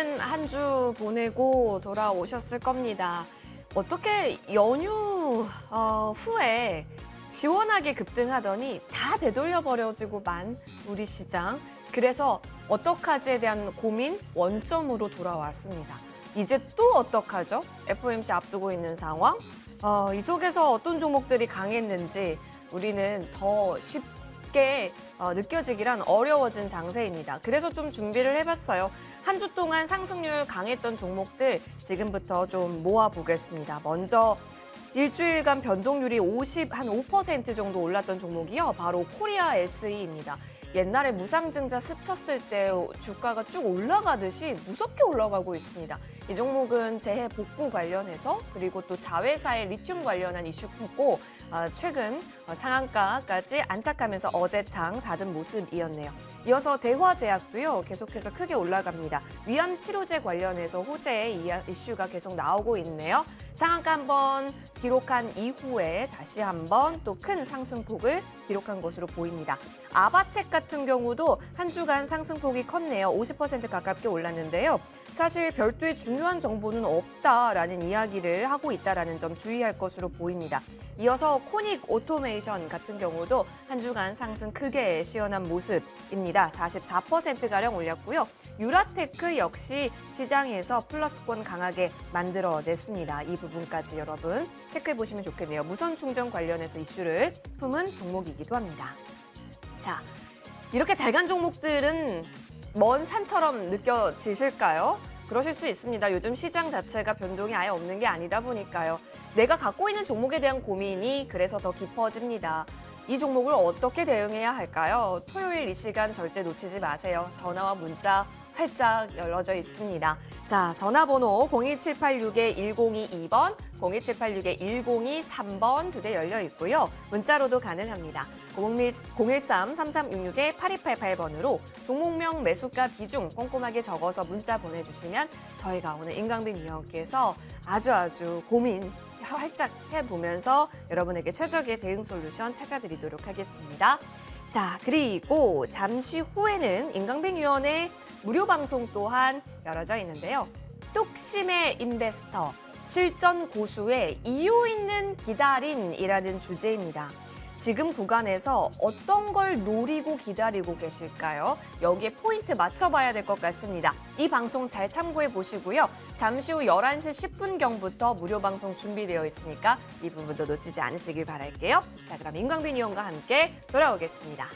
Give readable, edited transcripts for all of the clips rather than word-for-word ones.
재밌는 한 주 보내고 돌아오셨을 겁니다. 어떻게 연휴 후에 시원하게 급등하더니 다 되돌려버려지고만 우리 시장. 그래서 어떡하지에 대한 고민 원점으로 돌아왔습니다. 이제 또 어떡하죠? FOMC 앞두고 있는 상황. 이 속에서 어떤 종목들이 강했는지 우리는 더 쉽게 느껴지기란 어려워진 장세입니다. 그래서 좀 준비를 해봤어요. 한 주 동안 상승률 강했던 종목들 지금부터 좀 모아보겠습니다. 먼저 일주일간 변동률이 한 5% 정도 올랐던 종목이요. 바로 코리아 SE입니다. 옛날에 무상증자 스쳤을 때 주가가 쭉 올라가듯이 무섭게 올라가고 있습니다. 이 종목은 재해 복구 관련해서 그리고 또 자회사의 리튬 관련한 이슈고 최근 상한가까지 안착하면서 어제 장 닫은 모습이었네요. 이어서 대화제약도요 계속해서 크게 올라갑니다. 위암 치료제 관련해서 호재의 이슈가 계속 나오고 있네요. 상한가 한번 기록한 이후에 다시 한번 또 큰 상승폭을 기록한 것으로 보입니다. 아바텍 같은 경우도 한 주간 상승폭이 컸네요. 50% 가깝게 올랐는데요. 사실 별도의 중요한 정보는 없다라는 이야기를 하고 있다는 점 주의할 것으로 보입니다. 이어서 코닉 오토메이션 같은 경우도 한 주간 상승 크게 시원한 모습입니다. 44%가량 올렸고요. 유라테크 역시 시장에서 플러스권 강하게 만들어냈습니다. 이 부분까지 여러분 체크해 보시면 좋겠네요. 무선 충전 관련해서 이슈를 품은 종목이기도 합니다. 자, 이렇게 잘 간 종목들은 먼 산처럼 느껴지실까요? 그러실 수 있습니다. 요즘 시장 자체가 변동이 아예 없는 게 아니다 보니까요. 내가 갖고 있는 종목에 대한 고민이 그래서 더 깊어집니다. 이 종목을 어떻게 대응해야 할까요? 토요일 이 시간 절대 놓치지 마세요. 전화와 문자 활짝 열려져 있습니다. 자, 전화번호 02786-1022번, 02786-1023번 두 대 열려 있고요. 문자로도 가능합니다. 013-3366-8288번으로 종목명, 매수가, 비중 꼼꼼하게 적어서 문자 보내주시면 저희가 오늘 임강빈 위원께서 아주 고민 활짝 해보면서 여러분에게 최적의 대응 솔루션 찾아드리도록 하겠습니다. 자, 그리고 잠시 후에는 임강빈 위원의 무료 방송 또한 열어져 있는데요. 뚝심의 인베스터, 실전 고수의 이유 있는 기다림이라는 주제입니다. 지금 구간에서 어떤 걸 노리고 기다리고 계실까요? 여기에 포인트 맞춰봐야 될 것 같습니다. 이 방송 잘 참고해 보시고요. 잠시 후 11시 10분경부터 무료 방송 준비되어 있으니까 이 부분도 놓치지 않으시길 바랄게요. 자, 그럼 임강빈 위원과 함께 돌아오겠습니다.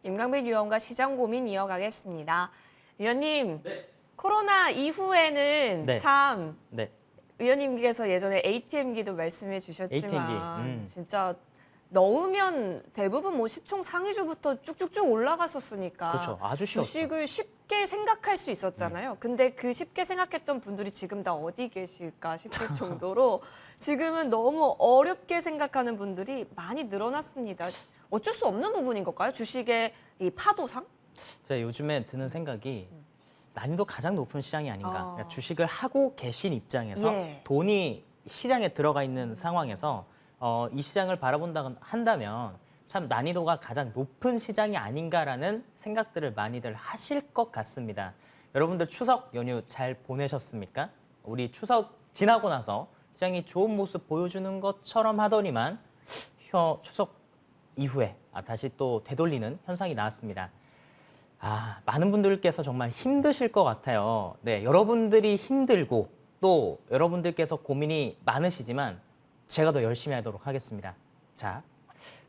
임강빈 위원과 시장 고민 이어가겠습니다. 위원님, 네. 코로나 이후에는 네. 참 네. 위원님께서 예전에 ATM기도 말씀해 주셨지만 ATM기. 진짜 넣으면 대부분 뭐 시총 상위주부터 쭉쭉쭉 올라갔었으니까 그렇죠. 아주 쉬웠어요. 주식을 쉽게 생각할 수 있었잖아요. 근데 그 쉽게 생각했던 분들이 지금 다 어디 계실까 싶을 정도로 지금은 너무 어렵게 생각하는 분들이 많이 늘어났습니다. 어쩔 수 없는 부분인 걸까요? 주식의 이 파도상? 제가 요즘에 드는 생각이 난이도 가장 높은 시장이 아닌가. 그러니까 주식을 하고 계신 입장에서 예. 돈이 시장에 들어가 있는 상황에서 이 시장을 한다면 참 난이도가 가장 높은 시장이 아닌가라는 생각들을 많이들 하실 것 같습니다. 여러분들 추석 연휴 잘 보내셨습니까? 우리 추석 지나고 나서 시장이 좋은 모습 보여주는 것처럼 하더니만 추석 이후에 다시 또 되돌리는 현상이 나왔습니다. 많은 분들께서 정말 힘드실 것 같아요. 네, 여러분들이 힘들고 또 여러분들께서 고민이 많으시지만 제가 더 열심히 하도록 하겠습니다. 자,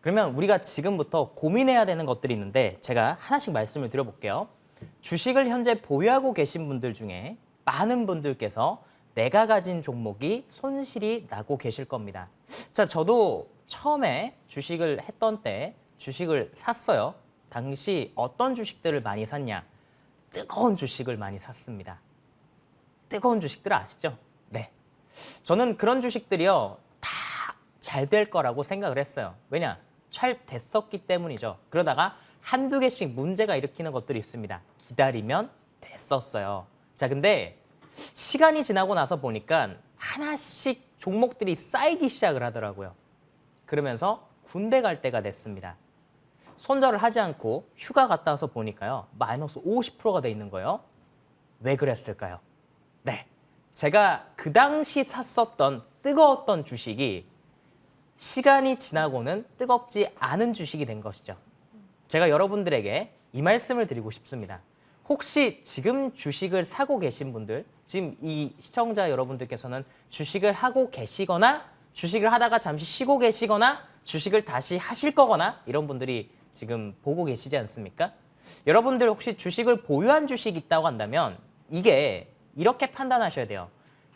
그러면 우리가 지금부터 고민해야 되는 것들이 있는데 제가 하나씩 말씀을 드려볼게요. 주식을 현재 보유하고 계신 분들 중에 많은 분들께서 내가 가진 종목이 손실이 나고 계실 겁니다. 자, 저도 처음에 주식을 했던 때 주식을 샀어요. 당시 어떤 주식들을 많이 샀냐? 뜨거운 주식을 많이 샀습니다. 뜨거운 주식들 아시죠? 네. 저는 그런 주식들이요, 다 잘 될 거라고 생각을 했어요. 왜냐? 잘 됐었기 때문이죠. 그러다가 한두 개씩 문제가 일으키는 것들이 있습니다. 기다리면 됐었어요. 자, 근데 시간이 지나고 나서 보니까 하나씩 종목들이 쌓이기 시작을 하더라고요. 그러면서 군대 갈 때가 됐습니다. 손절을 하지 않고 휴가 갔다 와서 보니까요, 마이너스 50%가 돼 있는 거예요. 왜 그랬을까요? 네, 제가 그 당시 샀었던 뜨거웠던 주식이 시간이 지나고는 뜨겁지 않은 주식이 된 것이죠. 제가 여러분들에게 이 말씀을 드리고 싶습니다. 혹시 지금 주식을 사고 계신 분들, 지금 이 시청자 여러분들께서는 주식을 하고 계시거나 주식을 하다가 잠시 쉬고 계시거나 주식을 다시 하실 거거나 이런 분들이 지금 보고 계시지 않습니까? 여러분들 혹시 주식을 보유한 주식이 있다고 한다면 이게 이렇게 판단하셔야 돼요.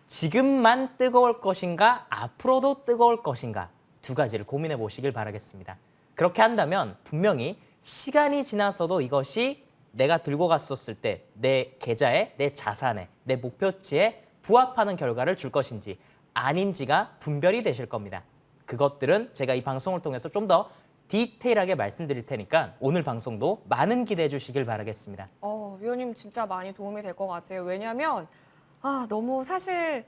지금만 뜨거울 것인가, 앞으로도 뜨거울 것인가, 두 가지를 고민해 보시길 바라겠습니다. 그렇게 한다면 분명히 시간이 지나서도 이것이 내가 들고 갔었을 때 내 계좌에, 내 자산에, 내 목표치에 부합하는 결과를 줄 것인지 아닌지가 분별이 되실 겁니다. 그것들은 제가 이 방송을 통해서 좀 더 디테일하게 말씀드릴 테니까 오늘 방송도 많은 기대해 주시길 바라겠습니다. 위원님 진짜 많이 도움이 될 것 같아요. 왜냐하면 너무 사실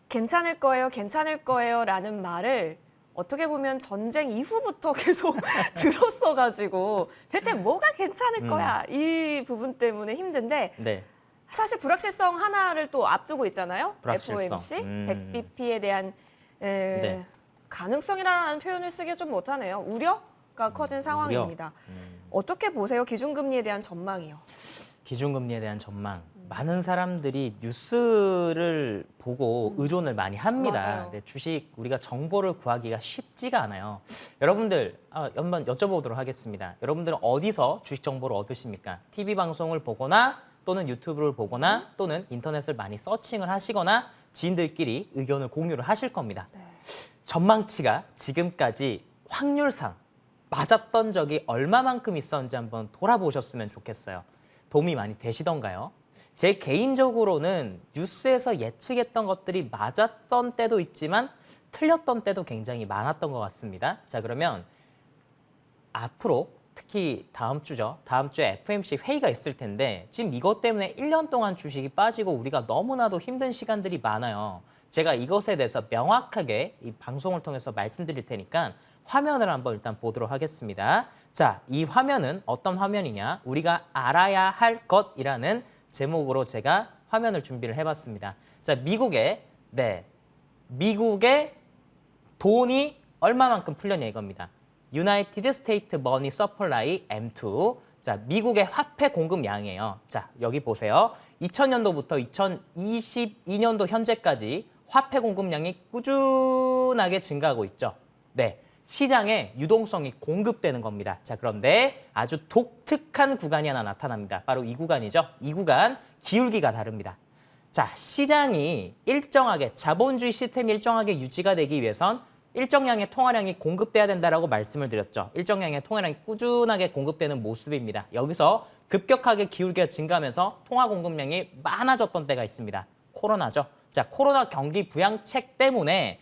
괜찮을 거예요 라는 말을 어떻게 보면 전쟁 이후부터 계속 들었어가지고 대체 뭐가 괜찮을 거야 이 부분 때문에 힘든데 네. 사실 불확실성 하나를 또 앞두고 있잖아요. 불확실성. FOMC 100bp에 대한 네. 가능성이라는 표현을 쓰기 좀 못하네요. 우려가 커진 상황입니다. 어떻게 보세요? 기준금리에 대한 전망이요. 기준금리에 대한 전망. 많은 사람들이 뉴스를 보고 의존을 많이 합니다. 맞아요. 근데 주식 우리가 정보를 구하기가 쉽지가 않아요. 여러분들 한번 여쭤보도록 하겠습니다. 여러분들은 어디서 주식 정보를 얻으십니까? TV 방송을 보거나 또는 유튜브를 보거나 또는 인터넷을 많이 서칭을 하시거나 지인들끼리 의견을 공유를 하실 겁니다. 네. 전망치가 지금까지 확률상 맞았던 적이 얼마만큼 있었는지 한번 돌아보셨으면 좋겠어요. 도움이 많이 되시던가요? 제 개인적으로는 뉴스에서 예측했던 것들이 맞았던 때도 있지만 틀렸던 때도 굉장히 많았던 것 같습니다. 자, 그러면 앞으로 특히 다음 주죠. 다음 주에 FOMC 회의가 있을 텐데 지금 이것 때문에 1년 동안 주식이 빠지고 우리가 너무나도 힘든 시간들이 많아요. 제가 이것에 대해서 명확하게 이 방송을 통해서 말씀드릴 테니까 화면을 한번 일단 보도록 하겠습니다. 자, 이 화면은 어떤 화면이냐? 우리가 알아야 할 것이라는 제목으로 제가 화면을 준비를 해봤습니다. 자, 미국의 돈이 얼마만큼 풀렸냐 이겁니다. United States Money Supply M2. 자, 미국의 화폐 공급량이에요. 자, 여기 보세요. 2000년도부터 2022년도 현재까지 화폐 공급량이 꾸준하게 증가하고 있죠. 네. 시장에 유동성이 공급되는 겁니다. 자, 그런데 아주 독특한 구간이 하나 나타납니다. 바로 이 구간이죠. 이 구간 기울기가 다릅니다. 자, 시장이 일정하게 자본주의 시스템이 일정하게 유지가 되기 위해선 일정량의 통화량이 공급돼야 된다라고 말씀을 드렸죠. 일정량의 통화량이 꾸준하게 공급되는 모습입니다. 여기서 급격하게 기울기가 증가하면서 통화 공급량이 많아졌던 때가 있습니다. 코로나죠. 자, 코로나 경기 부양책 때문에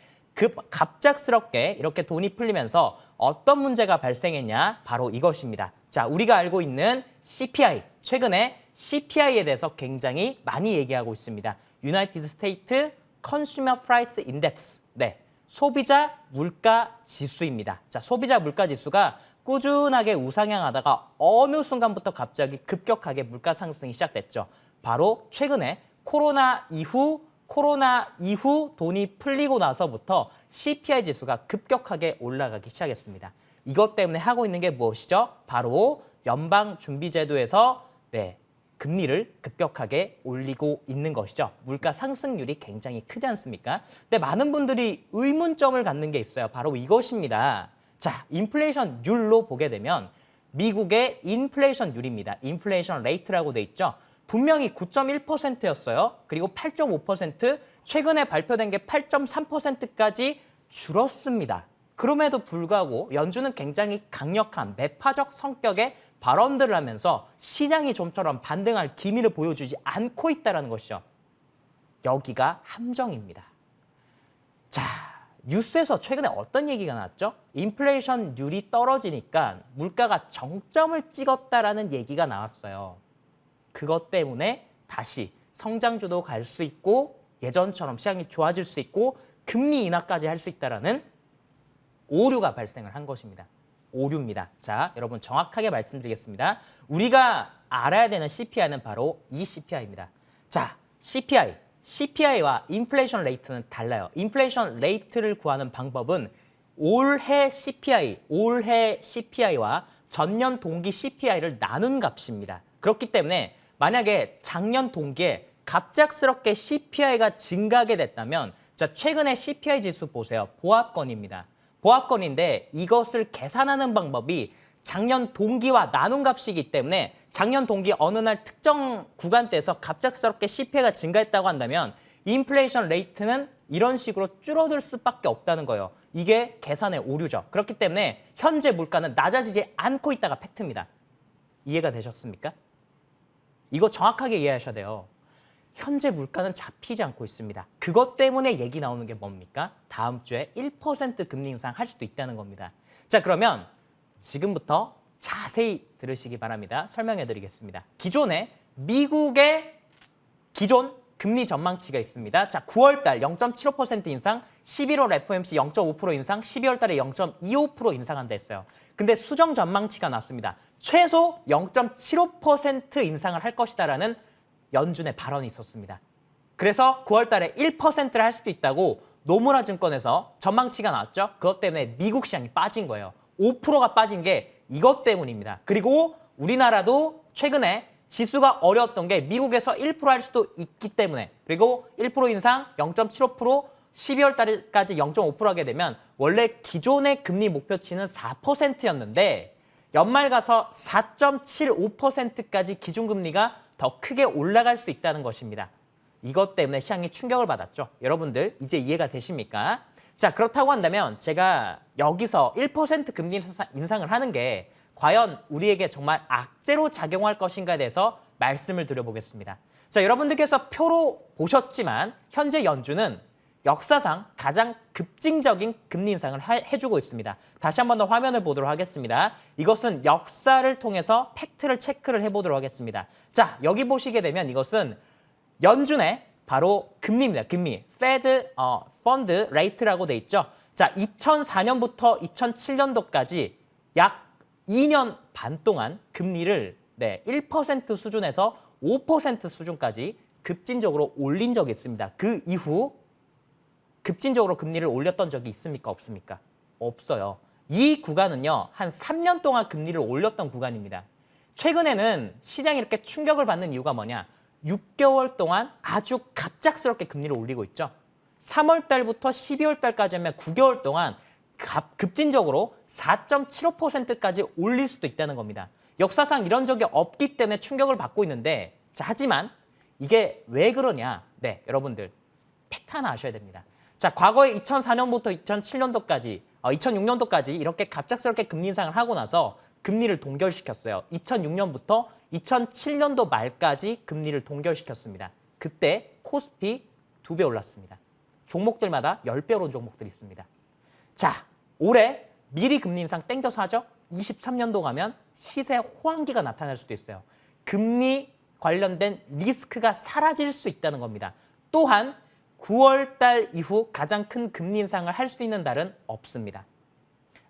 갑작스럽게 이렇게 돈이 풀리면서 어떤 문제가 발생했냐? 바로 이것입니다. 자, 우리가 알고 있는 CPI, 최근에 CPI에 대해서 굉장히 많이 얘기하고 있습니다. United States Consumer Price Index, 네, 소비자 물가 지수입니다. 자, 소비자 물가 지수가 꾸준하게 우상향하다가 어느 순간부터 갑자기 급격하게 물가 상승이 시작됐죠. 바로 최근에 코로나 이후 돈이 풀리고 나서부터 CPI 지수가 급격하게 올라가기 시작했습니다. 이것 때문에 하고 있는 게 무엇이죠? 바로 연방준비제도에서 금리를 급격하게 올리고 있는 것이죠. 물가 상승률이 굉장히 크지 않습니까? 근데 많은 분들이 의문점을 갖는 게 있어요. 바로 이것입니다. 자, 인플레이션율로 보게 되면 미국의 인플레이션율입니다. 인플레이션 레이트라고 돼 있죠. 분명히 9.1%였어요. 그리고 8.5%, 최근에 발표된 게 8.3%까지 줄었습니다. 그럼에도 불구하고 연준은 굉장히 강력한 매파적 성격의 발언들을 하면서 시장이 좀처럼 반등할 기미를 보여주지 않고 있다는 것이죠. 여기가 함정입니다. 자, 뉴스에서 최근에 어떤 얘기가 나왔죠? 인플레이션율이 떨어지니까 물가가 정점을 찍었다라는 얘기가 나왔어요. 그것 때문에 다시 성장주도 갈 수 있고 예전처럼 시장이 좋아질 수 있고 금리 인하까지 할 수 있다라는 오류가 발생을 한 것입니다. 오류입니다. 자, 여러분 정확하게 말씀드리겠습니다. 우리가 알아야 되는 CPI는 바로 이 CPI입니다. 자, CPI와 인플레이션 레이트는 달라요. 인플레이션 레이트를 구하는 방법은 올해 CPI와 전년 동기 CPI를 나눈 값입니다. 그렇기 때문에 만약에 작년 동기에 갑작스럽게 CPI가 증가하게 됐다면 자, 최근에 CPI 지수 보세요. 보합권입니다. 보합권인데 이것을 계산하는 방법이 작년 동기와 나눈 값이기 때문에 작년 동기 어느 날 특정 구간대에서 갑작스럽게 CPI가 증가했다고 한다면 인플레이션 레이트는 이런 식으로 줄어들 수밖에 없다는 거예요. 이게 계산의 오류죠. 그렇기 때문에 현재 물가는 낮아지지 않고 있다가 팩트입니다. 이해가 되셨습니까? 이거 정확하게 이해하셔야 돼요. 현재 물가는 잡히지 않고 있습니다. 그것 때문에 얘기 나오는 게 뭡니까? 다음 주에 1% 금리 인상 할 수도 있다는 겁니다. 자, 그러면 지금부터 자세히 들으시기 바랍니다. 설명해 드리겠습니다. 기존에 미국의 기존 금리 전망치가 있습니다. 자, 9월 달 0.75% 인상, 11월 FOMC 0.5% 인상, 12월 달에 0.25% 인상한다 했어요. 근데 수정 전망치가 났습니다. 최소 0.75% 인상을 할 것이다라는 연준의 발언이 있었습니다. 그래서 9월 달에 1%를 할 수도 있다고 노무라 증권에서 전망치가 나왔죠. 그것 때문에 미국 시장이 빠진 거예요. 5%가 빠진 게 이것 때문입니다. 그리고 우리나라도 최근에 지수가 어려웠던 게 미국에서 1% 할 수도 있기 때문에 그리고 1% 인상 0.75% 12월 달까지 0.5% 하게 되면 원래 기존의 금리 목표치는 4%였는데 연말 가서 4.75%까지 기준금리가 더 크게 올라갈 수 있다는 것입니다. 이것 때문에 시장이 충격을 받았죠. 여러분들 이제 이해가 되십니까? 자, 그렇다고 한다면 제가 여기서 1% 금리 인상을 하는 게 과연 우리에게 정말 악재로 작용할 것인가에 대해서 말씀을 드려보겠습니다. 자, 여러분들께서 표로 보셨지만 현재 연준은 역사상 가장 급진적인 금리 인상을 해주고 있습니다. 다시 한 번 더 화면을 보도록 하겠습니다. 이것은 역사를 통해서 팩트를 체크를 해보도록 하겠습니다. 자, 여기 보시게 되면 이것은 연준의 바로 금리입니다. 금리, Fed Fund Rate라고 돼 있죠. 자, 2004년부터 2007년도까지 약 2년 반 동안 금리를 1% 수준에서 5% 수준까지 급진적으로 올린 적이 있습니다. 그 이후 급진적으로 금리를 올렸던 적이 있습니까? 없습니까? 없어요. 이 구간은요, 한 3년 동안 금리를 올렸던 구간입니다. 최근에는 시장이 이렇게 충격을 받는 이유가 뭐냐? 6개월 동안 아주 갑작스럽게 금리를 올리고 있죠. 3월 달부터 12월 달까지 하면 9개월 동안 급진적으로 4.75%까지 올릴 수도 있다는 겁니다. 역사상 이런 적이 없기 때문에 충격을 받고 있는데 자, 하지만 이게 왜 그러냐? 네, 여러분들 팩트 하나 아셔야 됩니다. 자, 과거에 2004년부터 2007년도까지, 2006년도까지 이렇게 갑작스럽게 금리 인상을 하고 나서 금리를 동결시켰어요. 2006년부터 2007년도 말까지 금리를 동결시켰습니다. 그때 코스피 2배 올랐습니다. 종목들마다 10배 오른 종목들이 있습니다. 자, 올해 미리 금리 인상 땡겨서 하죠? 23년도 가면 시세 호황기가 나타날 수도 있어요. 금리 관련된 리스크가 사라질 수 있다는 겁니다. 또한 9월 달 이후 가장 큰 금리 인상을 할 수 있는 달은 없습니다.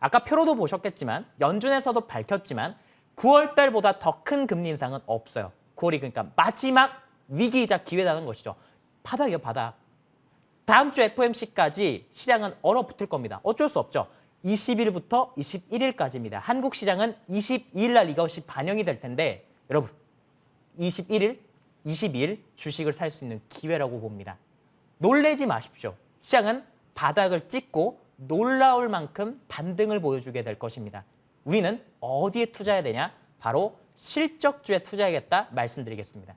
아까 표로도 보셨겠지만 연준에서도 밝혔지만 9월 달보다 더 큰 금리 인상은 없어요. 9월이 그러니까 마지막 위기이자 기회라는 것이죠. 바닥이요, 바닥. 다음 주 FOMC까지 시장은 얼어붙을 겁니다. 어쩔 수 없죠. 20일부터 21일까지입니다. 한국 시장은 22일 날 이것이 반영이 될 텐데 여러분 21일, 22일 주식을 살 수 있는 기회라고 봅니다. 놀래지 마십시오. 시장은 바닥을 찍고 놀라울 만큼 반등을 보여주게 될 것입니다. 우리는 어디에 투자해야 되냐? 바로 실적주에 투자해야겠다 말씀드리겠습니다.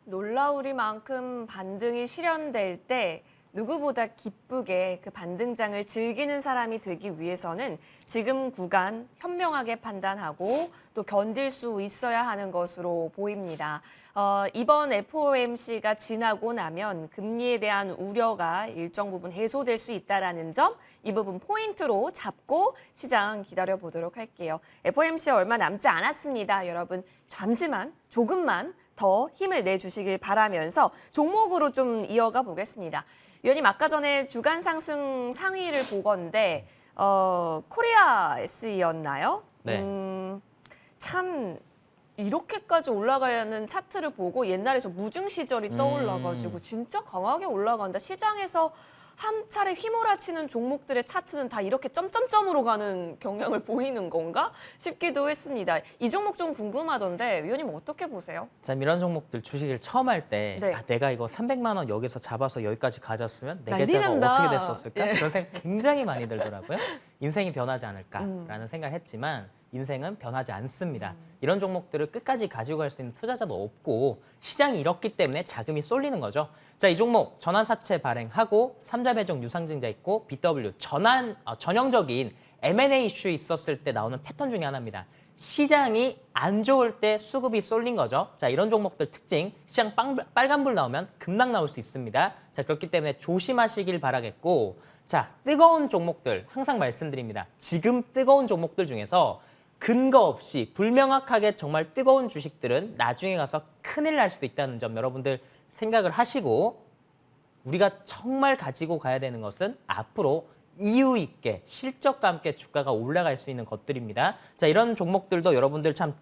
놀라우리만큼 반등이 실현될 때 누구보다 기쁘게 그 반등장을 즐기는 사람이 되기 위해서는 지금 구간 현명하게 판단하고 또 견딜 수 있어야 하는 것으로 보입니다. 이번 FOMC가 지나고 나면 금리에 대한 우려가 일정 부분 해소될 수 있다는 점, 이 부분 포인트로 잡고 시장 기다려보도록 할게요. FOMC 얼마 남지 않았습니다. 여러분 잠시만, 조금만 더 힘을 내주시길 바라면서 종목으로 좀 이어가 보겠습니다. 위원님 아까 전에 주간 상승 상위를 보건데 코리아 SE였나요? 네. 참 이렇게까지 올라가는 차트를 보고 옛날에 저 무증 시절이 떠올라가지고 진짜 강하게 올라간다. 시장에서 한 차례 휘몰아치는 종목들의 차트는 다 이렇게 점점점으로 가는 경향을 보이는 건가 싶기도 했습니다. 이 종목 좀 궁금하던데 위원님 어떻게 보세요? 자, 이런 종목들 주식을 처음 할 때 네. 내가 이거 300만 원 여기서 잡아서 여기까지 가졌으면 내 난리 계좌가 난다. 어떻게 됐었을까? 예. 그런 생각 굉장히 많이 들더라고요. 인생이 변하지 않을까라는 생각을 했지만 인생은 변하지 않습니다. 이런 종목들을 끝까지 가지고 갈 수 있는 투자자도 없고 시장이 이렇기 때문에 자금이 쏠리는 거죠. 자, 이 종목 전환사채 발행하고 3자 배정 유상증자 있고 BW 전형적인 M&A 이슈 있었을 때 나오는 패턴 중에 하나입니다. 시장이 안 좋을 때 수급이 쏠린 거죠. 자, 이런 종목들 특징, 시장 빨간불 나오면 급락 나올 수 있습니다. 자, 그렇기 때문에 조심하시길 바라겠고, 자, 뜨거운 종목들 항상 말씀드립니다. 지금 뜨거운 종목들 중에서 근거 없이 불명확하게 정말 뜨거운 주식들은 나중에 가서 큰일 날 수도 있다는 점 여러분들 생각을 하시고, 우리가 정말 가지고 가야 되는 것은 앞으로 이유 있게 실적과 함께 주가가 올라갈 수 있는 것들입니다. 자, 이런 종목들도 여러분들 참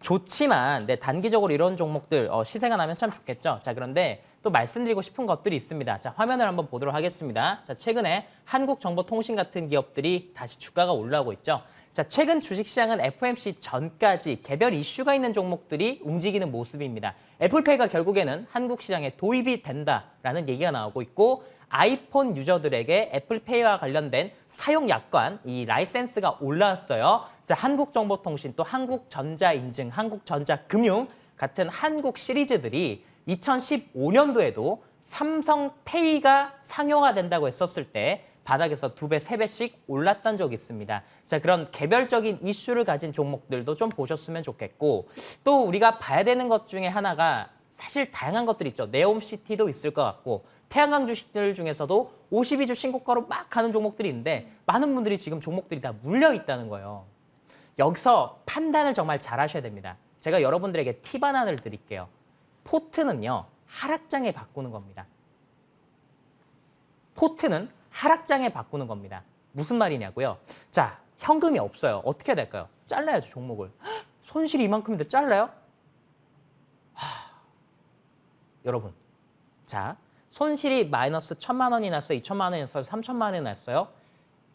좋지만 단기적으로 이런 종목들 시세가 나면 참 좋겠죠. 자, 그런데 또 말씀드리고 싶은 것들이 있습니다. 자, 화면을 한번 보도록 하겠습니다. 자, 최근에 한국정보통신 같은 기업들이 다시 주가가 올라오고 있죠. 자, 최근 주식시장은 FOMC 전까지 개별 이슈가 있는 종목들이 움직이는 모습입니다. 애플페이가 결국에는 한국 시장에 도입이 된다라는 얘기가 나오고 있고, 아이폰 유저들에게 애플페이와 관련된 사용 약관, 이 라이센스가 올라왔어요. 자, 한국정보통신, 또 한국전자인증, 한국전자금융 같은 한국 시리즈들이 2015년도에도 삼성페이가 상용화된다고 했었을 때 바닥에서 2배, 3배씩 올랐던 적이 있습니다. 자, 그런 개별적인 이슈를 가진 종목들도 좀 보셨으면 좋겠고, 또 우리가 봐야 되는 것 중에 하나가 사실 다양한 것들이 있죠. 네옴시티도 있을 것 같고, 태양광 주식들 중에서도 52주 신고가로 막 가는 종목들이 있는데 많은 분들이 지금 종목들이 다 물려 있다는 거예요. 여기서 판단을 정말 잘 하셔야 됩니다. 제가 여러분들에게 팁 하나를 드릴게요. 포트는요, 하락장에 바꾸는 겁니다. 포트는 하락장에 바꾸는 겁니다. 무슨 말이냐고요? 자, 현금이 없어요. 어떻게 해야 될까요? 잘라야죠, 종목을. 손실이 이만큼인데 잘라요? 여러분, 자, 손실이 마이너스 1,000만 원이 났어요, 2,000만 원이 났어요, 3,000만 원이 났어요.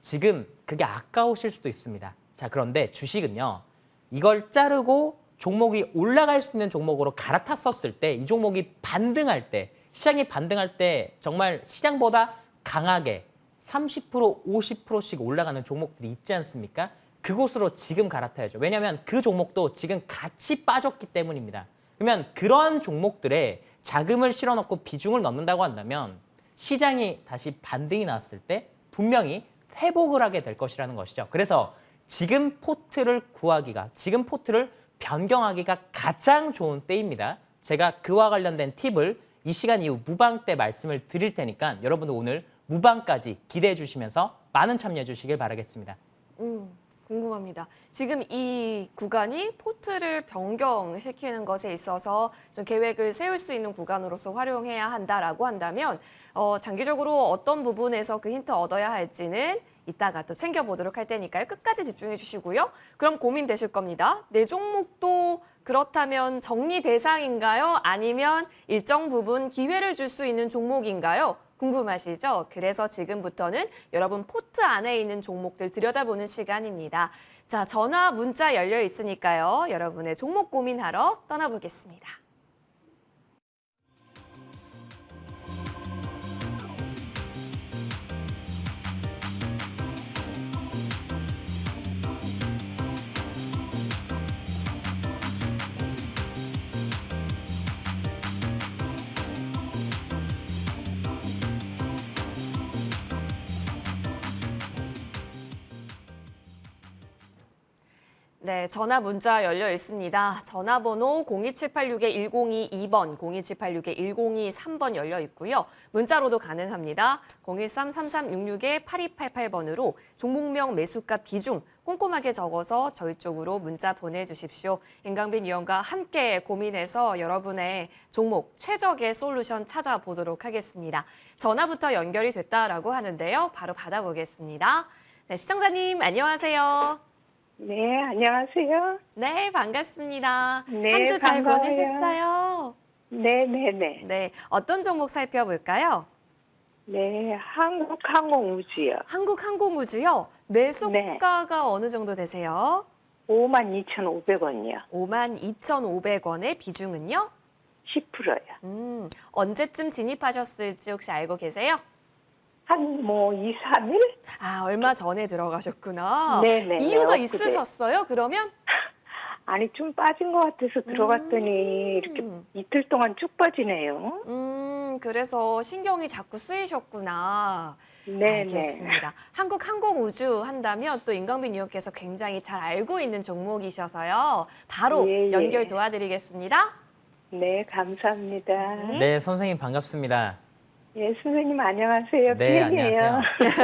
지금 그게 아까우실 수도 있습니다. 자, 그런데 주식은요, 이걸 자르고 종목이 올라갈 수 있는 종목으로 갈아탔었을 때, 이 종목이 반등할 때, 시장이 반등할 때 정말 시장보다 강하게 30%, 50%씩 올라가는 종목들이 있지 않습니까? 그곳으로 지금 갈아타야죠. 왜냐하면 그 종목도 지금 같이 빠졌기 때문입니다. 그러면 그러한 종목들에 자금을 실어넣고 비중을 넣는다고 한다면 시장이 다시 반등이 나왔을 때 분명히 회복을 하게 될 것이라는 것이죠. 그래서 지금 포트를 구하기가, 지금 포트를 변경하기가 가장 좋은 때입니다. 제가 그와 관련된 팁을 이 시간 이후 무방 때 말씀을 드릴 테니까 여러분들 오늘 무방까지 기대해 주시면서 많은 참여해 주시길 바라겠습니다. 궁금합니다. 지금 이 구간이 포트를 변경시키는 것에 있어서 좀 계획을 세울 수 있는 구간으로서 활용해야 한다라고 한다면 장기적으로 어떤 부분에서 그 힌트 얻어야 할지는 이따가 또 챙겨보도록 할 테니까요. 끝까지 집중해 주시고요. 그럼 고민되실 겁니다. 내 종목도 그렇다면 정리 대상인가요? 아니면 일정 부분 기회를 줄 수 있는 종목인가요? 궁금하시죠? 그래서 지금부터는 여러분 포트 안에 있는 종목들 들여다보는 시간입니다. 자, 전화, 문자 열려 있으니까요. 여러분의 종목 고민하러 떠나보겠습니다. 네, 전화 문자 열려 있습니다. 전화번호 02786-1022번, 02786-1023번 열려 있고요. 문자로도 가능합니다. 013-3366-8288번으로 종목명, 매수가, 비중 꼼꼼하게 적어서 저희 쪽으로 문자 보내주십시오. 임강빈 위원과 함께 고민해서 여러분의 종목 최적의 솔루션 찾아보도록 하겠습니다. 전화부터 연결이 됐다라고 하는데요. 바로 받아보겠습니다. 네, 시청자님 안녕하세요. 네, 안녕하세요. 네, 반갑습니다. 네, 한 주 잘 반가워요. 보내셨어요? 네네네. 네, 어떤 종목 살펴볼까요? 네, 한국항공우주요. 한국항공우주요. 매수가가 어느 정도 되세요? 52,500원이요. 52,500원의 비중은요? 10%요. 언제쯤 진입하셨을지 혹시 알고 계세요? 한 2, 3일? 아, 얼마 전에 들어가셨구나. 네네, 이유가 네, 엊그제. 있으셨어요, 그러면? 아니, 좀 빠진 것 같아서 들어갔더니 이렇게 이틀 동안 쭉 빠지네요. 그래서 신경이 자꾸 쓰이셨구나. 네네. 알겠습니다. 한국항공우주 한다면 또 임강빈 위원께서 굉장히 잘 알고 있는 종목이셔서요. 바로 예, 예. 연결 도와드리겠습니다. 네, 감사합니다. 네, 선생님 반갑습니다. 예, 선생님 안녕하세요. 네, 팬이에요. 안녕하세요.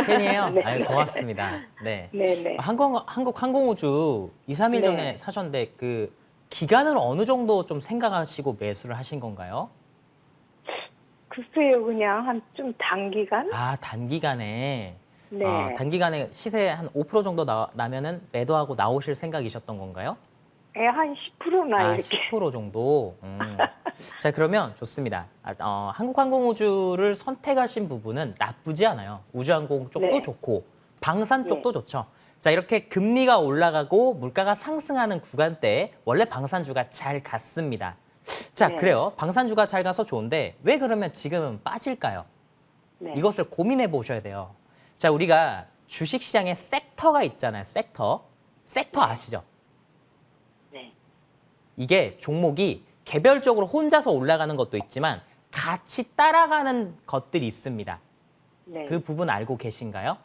팬이에요? 네. 아유, 고맙습니다. 네. 네네. 한국항공우주 2, 3일 네. 전에 사셨는데 그 기간을 어느 정도 좀 생각하시고 매수를 하신 건가요? 글쎄요, 그냥 한 좀 단기간? 아, 단기간에. 네. 단기간에 시세 한 5% 정도 나면은 매도하고 나오실 생각이셨던 건가요? 예, 한 10%나 이렇게. 10% 정도. 자, 그러면 좋습니다. 한국항공우주를 선택하신 부분은 나쁘지 않아요. 우주항공 쪽도 네. 좋고 방산 쪽도 좋죠. 자, 이렇게 금리가 올라가고 물가가 상승하는 구간대에 원래 방산주가 잘 갔습니다. 자, 네. 그래요. 방산주가 잘 가서 좋은데 왜 그러면 지금은 빠질까요? 네. 이것을 고민해 보셔야 돼요. 자, 우리가 주식시장에 섹터가 있잖아요. 섹터 아시죠? 네. 이게 종목이 개별적으로 혼자서 올라가는 것도 있지만 같이 따라가는 것들이 있습니다. 네. 그 부분 알고 계신가요?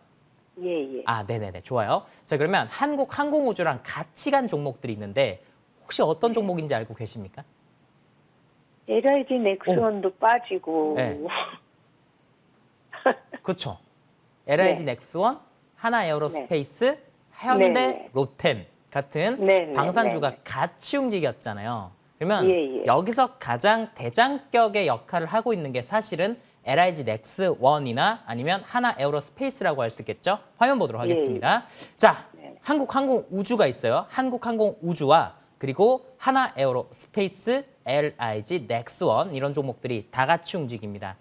예, 예. 아, 네네네. 좋아요. 자, 그러면 한국항공우주랑 같이 간 종목들이 있는데 혹시 어떤 종목인지 알고 계십니까? LIG 넥슨도 빠지고. 네. 그렇죠. LIG 네. 넥스원, 하나에어로스페이스, 현대, 네. 로템 같은 네, 네, 방산주가 네, 네. 같이 움직였잖아요. 그러면 예, 예. 여기서 가장 대장격의 역할을 하고 있는 게 사실은 LIG 넥스원이나 아니면 하나에어로스페이스라고 할 수 있겠죠. 화면 보도록 예, 하겠습니다. 자, 네. 한국항공우주가 있어요. 한국항공우주와 그리고 하나에어로스페이스, LIG 넥스원 이런 종목들이 다 같이 움직입니다.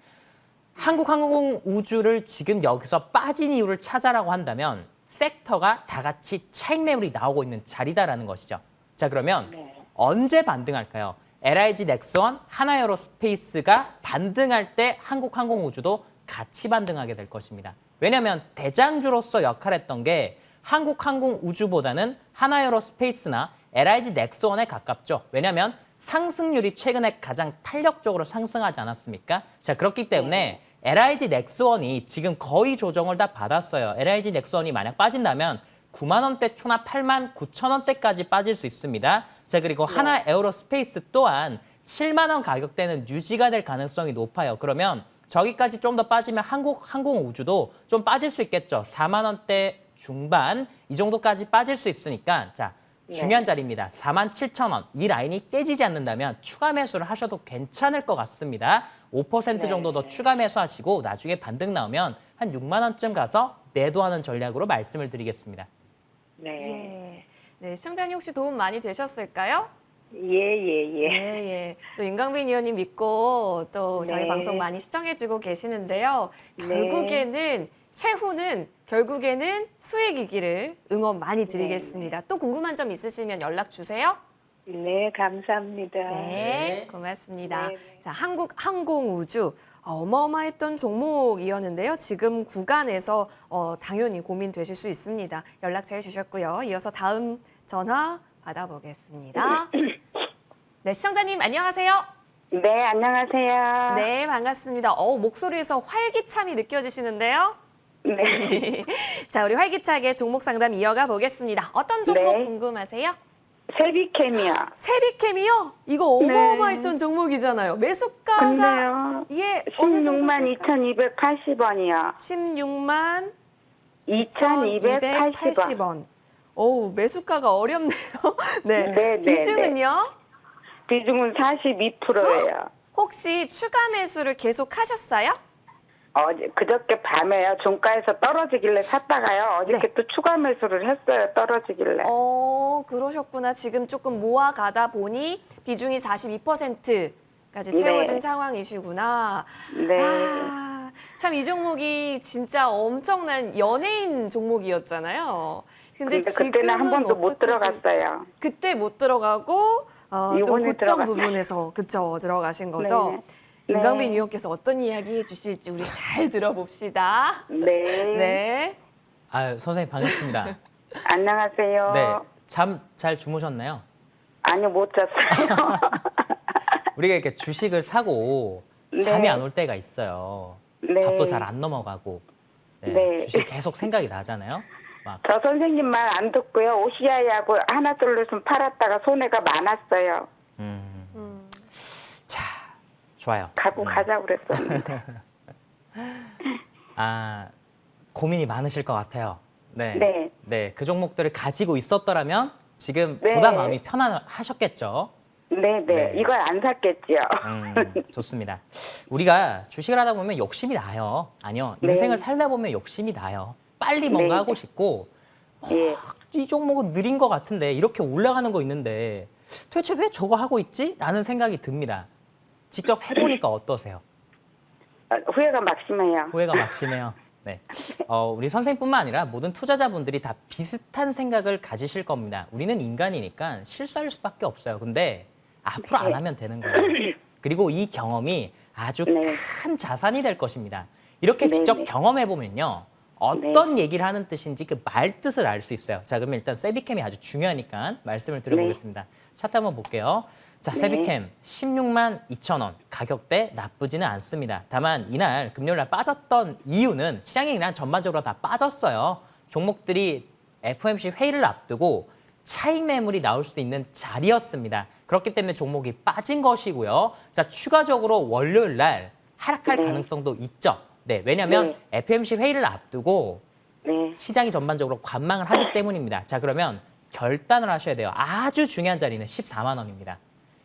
한국항공우주를 지금 여기서 빠진 이유를 찾아라고 한다면 섹터가 다 같이 차익 매물이 나오고 있는 자리다라는 것이죠. 자, 그러면 네. 언제 반등할까요? LIG 넥스원, 하나에어로스페이스가 반등할 때 한국항공우주도 같이 반등하게 될 것입니다. 왜냐하면 대장주로서 역할했던 게 한국항공우주보다는 하나에어로스페이스나 LIG 넥스원에 가깝죠. 왜냐하면 상승률이 최근에 가장 탄력적으로 상승하지 않았습니까? 자, 그렇기 때문에 LIG 넥스원이 지금 거의 조정을 다 받았어요. LIG 넥스원이 만약 빠진다면 9만 원대 초나 8만 9천 원대까지 빠질 수 있습니다. 자, 그리고 하나 에어로스페이스 또한 7만 원 가격대는 유지가 될 가능성이 높아요. 그러면 저기까지 좀 더 빠지면 한국항공우주도 좀 빠질 수 있겠죠. 4만 원대 중반 이 정도까지 빠질 수 있으니까 자, 중요한 자리입니다. 4만 7천 원. 이 라인이 깨지지 않는다면 추가 매수를 하셔도 괜찮을 것 같습니다. 5% 정도 더 추가 매수하시고 나중에 반등 나오면 한 6만 원쯤 가서 매도하는 전략으로 말씀을 드리겠습니다. 네. 예. 네, 시청자님 혹시 도움 많이 되셨을까요? 예, 예, 예. 네, 예. 또 임강빈 의원님 믿고 또 저희 네. 방송 많이 시청해주고 계시는데요. 네. 결국에는 수익이기를 응원 많이 드리겠습니다. 또 궁금한 점 있으시면 연락 주세요. 네, 감사합니다. 네, 고맙습니다. 네. 자, 한국항공우주 어마어마했던 종목이었는데요. 지금 구간에서 당연히 고민되실 수 있습니다. 연락 잘 주셨고요. 이어서 다음 전화 받아보겠습니다. 네, 시청자님 안녕하세요. 네, 안녕하세요. 네, 반갑습니다. 목소리에서 활기참이 느껴지시는데요. 네. 자, 우리 활기차게 종목 상담 이어가 보겠습니다. 어떤 종목 네. 궁금하세요? 세비캠이요. 세비캠이요? 이거 어마어마했던 종목이잖아요. 매수가가 근데요. 이게 어느 정도 16만 2,280원이요. 16만 2,280원. 280원. 어우, 매수가가 어렵네요. 네. 네, 네, 비중은요? 비중은 42%예요. 혹시 추가 매수를 계속 하셨어요? 그저께 밤에요. 종가에서 떨어지길래 샀다가요. 어저께 네. 또 추가 매수를 했어요. 떨어지길래. 그러셨구나. 지금 조금 모아가다 보니 비중이 42%까지 채워진 네. 상황이시구나. 네. 아, 참 이 종목이 진짜 엄청난 연예인 종목이었잖아요. 근데 그때는 한 번도 못 어떻게 들어갔어요. 그때 못 들어가고 좀 이번에 고점 들어갔어요. 부분에서 그쵸 들어가신 거죠. 네. 임강빈 네. 위원께서 어떤 이야기 해주실지 우리 잘 들어봅시다. 네. 네. 아유, 선생님 반갑습니다. 안녕하세요. 네, 잠 잘 주무셨나요? 아니요, 못 잤어요. 우리가 이렇게 주식을 사고 네. 잠이 안 올 때가 있어요. 네. 밥도 잘 안 넘어가고. 네, 네. 주식 계속 생각이 나잖아요. 막 저 선생님 말 안 듣고요. OCI하고 하나둘러서 팔았다가 손해가 많았어요. 자, 좋아요. 갖고 가자고 그랬었는데. 아, 고민이 많으실 것 같아요. 네. 네. 네, 그 종목들을 가지고 있었더라면 지금 네. 보다 마음이 편안하셨겠죠. 네네. 네. 이걸 안 샀겠지요. 좋습니다. 우리가 주식을 하다 보면 욕심이 나요. 아니요. 네. 인생을 살다 보면 욕심이 나요. 빨리 뭔가 네. 하고 싶고 예. 이 종목은 느린 것 같은데 이렇게 올라가는 거 있는데 도대체 왜 저거 하고 있지? 라는 생각이 듭니다. 직접 해보니까 어떠세요? 후회가 막심해요. 후회가 막심해요. 네. 우리 선생님뿐만 아니라 모든 투자자분들이 다 비슷한 생각을 가지실 겁니다. 우리는 인간이니까 실수할 수밖에 없어요. 근데 앞으로 안 하면 되는 거예요. 그리고 이 경험이 아주 네. 큰 자산이 될 것입니다. 이렇게 네, 직접 네. 경험해보면요. 어떤 얘기를 하는 뜻인지 그 말뜻을 알 수 있어요. 자, 그러면 일단 세비캠이 아주 중요하니까 말씀을 드려보겠습니다. 차트 한번 볼게요. 자, 네. 세비캠 16만 2천 원. 가격대 나쁘지는 않습니다. 다만 이날 금요일날 빠졌던 이유는 시장이 그냥 전반적으로 다 빠졌어요. 종목들이 FOMC 회의를 앞두고 차익 매물이 나올 수 있는 자리였습니다. 그렇기 때문에 종목이 빠진 것이고요. 자, 추가적으로 월요일 날 하락할 네. 가능성도 있죠. 네, 왜냐하면 FOMC 회의를 앞두고 네. 시장이 전반적으로 관망을 하기 때문입니다. 자, 그러면 결단을 하셔야 돼요. 아주 중요한 자리는 14만 원입니다.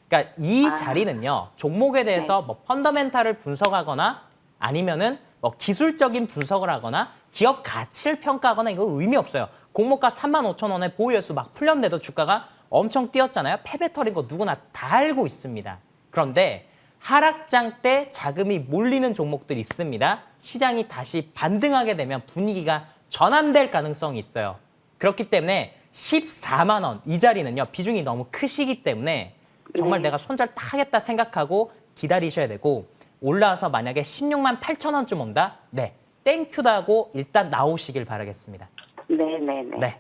그러니까 이 자리는요. 종목에 대해서 뭐 펀더멘탈을 분석하거나 아니면은 뭐 기술적인 분석을 하거나 기업 가치를 평가하거나 이거 의미 없어요. 공모가 35,000원에 보유횟수 막 풀렸는데도 주가가 엄청 뛰었잖아요. 패배터린 거 누구나 다 알고 있습니다. 그런데 하락장 때 자금이 몰리는 종목들이 있습니다. 시장이 다시 반등하게 되면 분위기가 전환될 가능성이 있어요. 그렇기 때문에 14만 원 이 자리는요. 비중이 너무 크시기 때문에 정말 내가 손절 딱 하겠다 생각하고 기다리셔야 되고 올라와서 만약에 16만 8천 원쯤 온다? 네, 땡큐다 하고 일단 나오시길 바라겠습니다. 네네네. 네.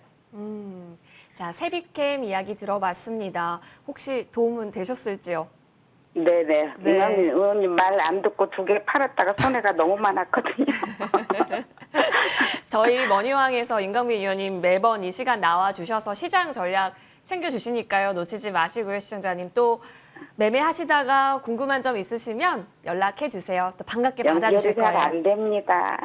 자, 세비캠 이야기 들어봤습니다. 혹시 도움은 되셨을지요? 네네. 네. 이만희 의원님 말 안 듣고 2개 팔았다가 손해가 너무 많았거든요. 저희 머니왕에서 임강민 위원님 매번 이 시간 나와주셔서 시장 전략 챙겨주시니까요. 놓치지 마시고요. 시청자님 또 매매하시다가 궁금한 점 있으시면 연락해주세요. 또 반갑게 받아주실 연결이 잘 거예요. 안 됩니다.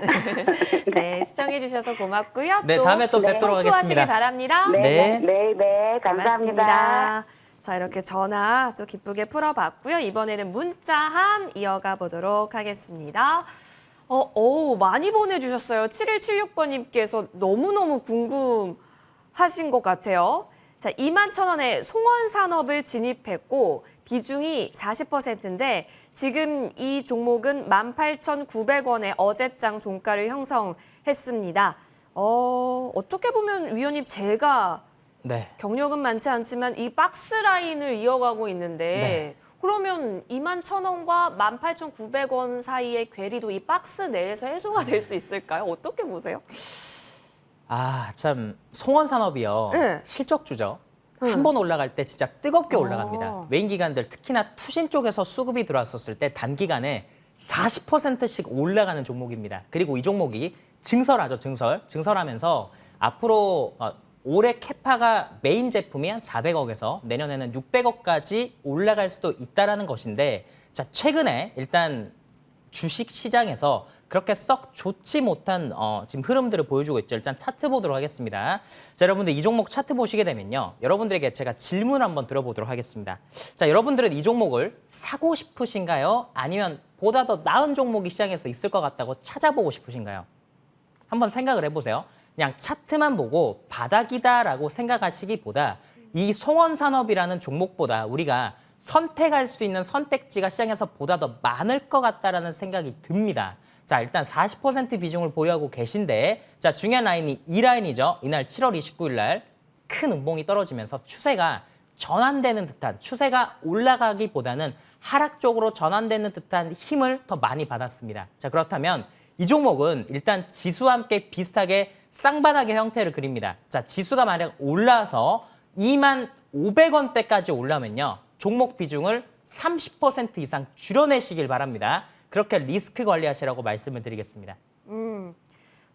네, 시청해주셔서 고맙고요. 네, 다음에 또 뵙도록 성투하시길 하겠습니다. 바랍니다. 네. 네, 감사합니다. 고맙습니다. 자, 이렇게 전화 또 기쁘게 풀어봤고요. 이번에는 문자함 이어가 보도록 하겠습니다. 많이 보내주셨어요. 7176번님께서 너무너무 궁금하신 것 같아요. 자, 21,000원에 송원산업을 진입했고 비중이 40%인데 지금 이 종목은 18,900원에 어제장 종가를 형성했습니다. 어떻게 보면 위원님 제가 네. 경력은 많지 않지만 이 박스 라인을 이어가고 있는데 네. 그러면 21,000원과 18,900원 사이의 괴리도 이 박스 내에서 해소가 될 수 있을까요? 어떻게 보세요? 아, 참 송원산업이요. 네. 실적주죠. 한 번 올라갈 때 진짜 뜨겁게 올라갑니다. 어. 외인 기관들 특히나 투신 쪽에서 수급이 들어왔었을 때 단기간에 40%씩 올라가는 종목입니다. 그리고 이 종목이 증설하죠, 증설하면서 앞으로 올해 캐파가 메인 제품이 한 400억에서 내년에는 600억까지 올라갈 수도 있다라는 것인데, 자, 최근에 일단 주식 시장에서 그렇게 썩 좋지 못한 지금 흐름들을 보여주고 있죠. 일단 차트 보도록 하겠습니다. 자, 여러분들 이 종목 차트 보시게 되면요, 여러분들에게 제가 질문 한번 들어보도록 하겠습니다. 자, 여러분들은 이 종목을 사고 싶으신가요? 아니면 보다 더 나은 종목이 시장에서 있을 것 같다고 찾아보고 싶으신가요? 한번 생각을 해보세요. 그냥 차트만 보고 바닥이다라고 생각하시기보다 이 송원산업이라는 종목보다 우리가 선택할 수 있는 선택지가 시장에서 보다 더 많을 것 같다라는 생각이 듭니다. 자, 일단 40% 비중을 보유하고 계신데, 자, 중요한 라인이 이 라인이죠. 이날 7월 29일 날 큰 음봉이 떨어지면서 추세가 전환되는 듯한, 추세가 올라가기보다는 하락 쪽으로 전환되는 듯한 힘을 더 많이 받았습니다. 자, 그렇다면 이 종목은 일단 지수와 함께 비슷하게 쌍바닥의 형태를 그립니다. 자, 지수가 만약 올라서 25,500원대까지 올라면요, 종목 비중을 30% 이상 줄여내시길 바랍니다. 그렇게 리스크 관리하시라고 말씀을 드리겠습니다.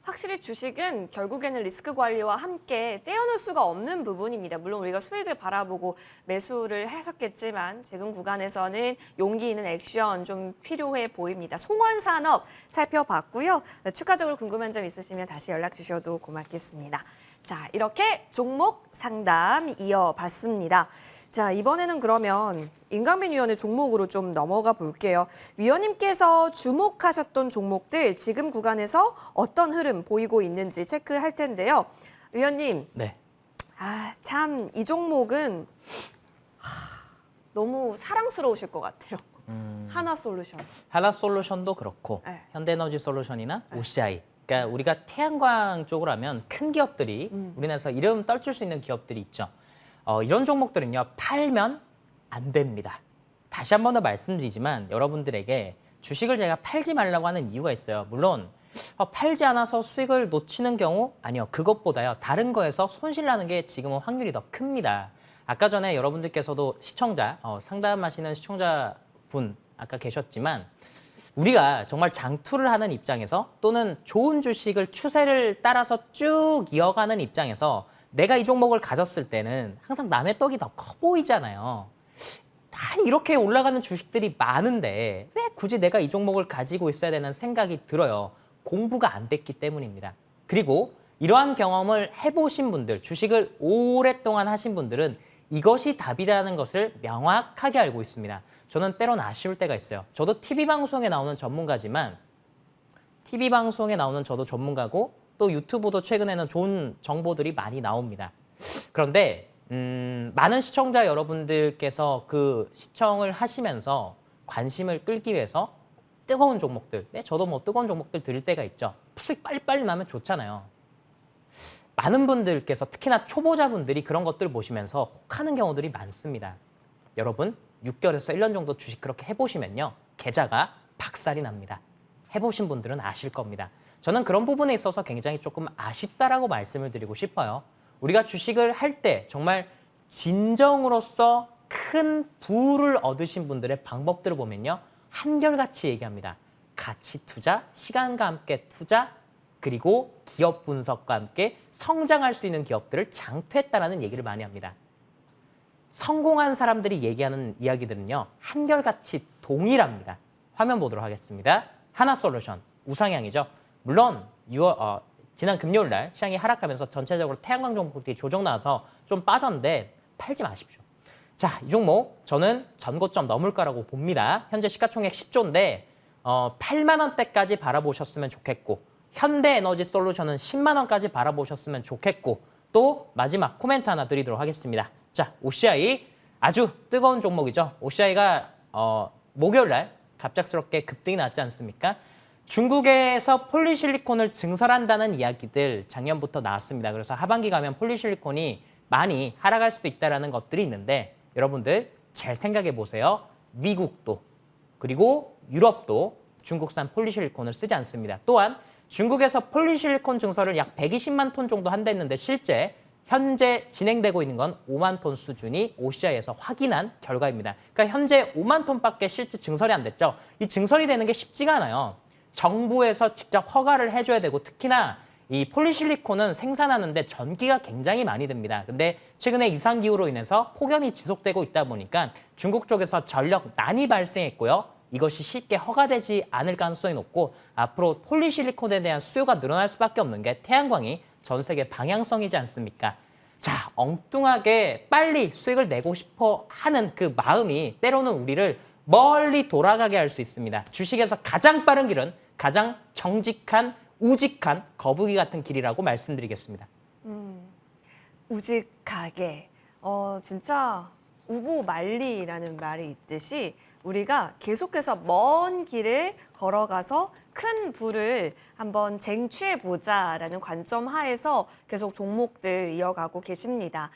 확실히 주식은 결국에는 리스크 관리와 함께 떼어놓을 수가 없는 부분입니다. 물론 우리가 수익을 바라보고 매수를 하셨겠지만 지금 구간에서는 용기 있는 액션 좀 필요해 보입니다. 송원산업 살펴봤고요. 추가적으로 궁금한 점 있으시면 다시 연락 주셔도 고맙겠습니다. 자, 이렇게 종목 상담 이어봤습니다. 자, 이번에는 그러면 임강빈 위원의 종목으로 좀 넘어가 볼게요. 위원님께서 주목하셨던 종목들 지금 구간에서 어떤 흐름 보이고 있는지 체크할 텐데요. 위원님, 네. 참 이 종목은 너무 사랑스러우실 것 같아요. 하나솔루션. 하나솔루션도 그렇고 네. 현대에너지 솔루션이나 OCI, 그러니까 우리가 태양광 쪽으로 하면 큰 기업들이 우리나라에서 이름 떨칠 수 있는 기업들이 있죠. 이런 종목들은요, 팔면 안 됩니다. 다시 한 번 더 말씀드리지만 여러분들에게 주식을 제가 팔지 말라고 하는 이유가 있어요. 물론 팔지 않아서 수익을 놓치는 경우, 아니요, 그것보다요, 다른 거에서 손실 나는 게 지금은 확률이 더 큽니다. 아까 전에 여러분들께서도 시청자, 상담하시는 시청자분 아까 계셨지만, 우리가 정말 장투를 하는 입장에서 또는 좋은 주식을 추세를 따라서 쭉 이어가는 입장에서 내가 이 종목을 가졌을 때는 항상 남의 떡이 더 커 보이잖아요. 다 이렇게 올라가는 주식들이 많은데 왜 굳이 내가 이 종목을 가지고 있어야 되는 생각이 들어요. 공부가 안 됐기 때문입니다. 그리고 이러한 경험을 해보신 분들, 주식을 오랫동안 하신 분들은 이것이 답이라는 것을 명확하게 알고 있습니다. 저는 때론 아쉬울 때가 있어요. 저도 TV방송에 나오는 전문가지만 TV방송에 나오는 저도 전문가고 또 유튜브도 최근에는 좋은 정보들이 많이 나옵니다. 그런데 많은 시청자 여러분들께서 그 시청을 하시면서 관심을 끌기 위해서 뜨거운 종목들, 저도 뭐 뜨거운 종목들 들을 때가 있죠. 수익 빨리빨리 나면 좋잖아요. 많은 분들께서 특히나 초보자분들이 그런 것들을 보시면서 혹하는 경우들이 많습니다. 여러분, 6개월에서 1년 정도 주식 그렇게 해보시면요, 계좌가 박살이 납니다. 해보신 분들은 아실 겁니다. 저는 그런 부분에 있어서 굉장히 조금 아쉽다라고 말씀을 드리고 싶어요. 우리가 주식을 할 때 정말 진정으로서 큰 부를 얻으신 분들의 방법들을 보면요, 한결같이 얘기합니다. 가치 투자, 시간과 함께 투자, 그리고 기업 분석과 함께 성장할 수 있는 기업들을 장투했다라는 얘기를 많이 합니다. 성공한 사람들이 얘기하는 이야기들은요, 한결같이 동일합니다. 화면 보도록 하겠습니다. 하나솔루션, 우상향이죠. 물론 지난 금요일 날 시장이 하락하면서 전체적으로 태양광 종목들이 조정 나와서 좀 빠졌는데 팔지 마십시오. 자, 이 종목 저는 전고점 넘을 거라고 봅니다. 현재 시가총액 10조인데 8만 원대까지 바라보셨으면 좋겠고, 현대에너지 솔루션은 10만 원까지 바라보셨으면 좋겠고, 또 마지막 코멘트 하나 드리도록 하겠습니다. 자, OCI 아주 뜨거운 종목이죠. OCI가 목요일 날 갑작스럽게 급등이 났지 않습니까? 중국에서 폴리실리콘을 증설한다는 이야기들 작년부터 나왔습니다. 그래서 하반기 가면 폴리실리콘이 많이 하락할 수도 있다는 것들이 있는데, 여러분들 잘 생각해 보세요. 미국도 그리고 유럽도 중국산 폴리실리콘을 쓰지 않습니다. 또한 중국에서 폴리실리콘 증설을 약 120만 톤 정도 한다했는데 실제 현재 진행되고 있는 건 5만 톤 수준이 OCI에서 확인한 결과입니다. 그러니까 현재 5만 톤밖에 실제 증설이 안 됐죠. 이 증설이 되는 게 쉽지가 않아요. 정부에서 직접 허가를 해줘야 되고 특히나 이 폴리실리콘은 생산하는데 전기가 굉장히 많이 듭니다. 근데 최근에 이상기후로 인해서 폭염이 지속되고 있다 보니까 중국 쪽에서 전력난이 발생했고요. 이것이 쉽게 허가되지 않을 가능성이 높고 앞으로 폴리실리콘에 대한 수요가 늘어날 수밖에 없는 게 태양광이 전 세계 방향성이지 않습니까? 자, 엉뚱하게 빨리 수익을 내고 싶어 하는 그 마음이 때로는 우리를 멀리 돌아가게 할 수 있습니다. 주식에서 가장 빠른 길은 가장 정직한, 우직한 거북이 같은 길이라고 말씀드리겠습니다. 우직하게. 진짜 우보만리라는 말이 있듯이 우리가 계속해서 먼 길을 걸어가서 큰 부를 한번 쟁취해보자라는 관점 하에서 계속 종목들 이어가고 계십니다.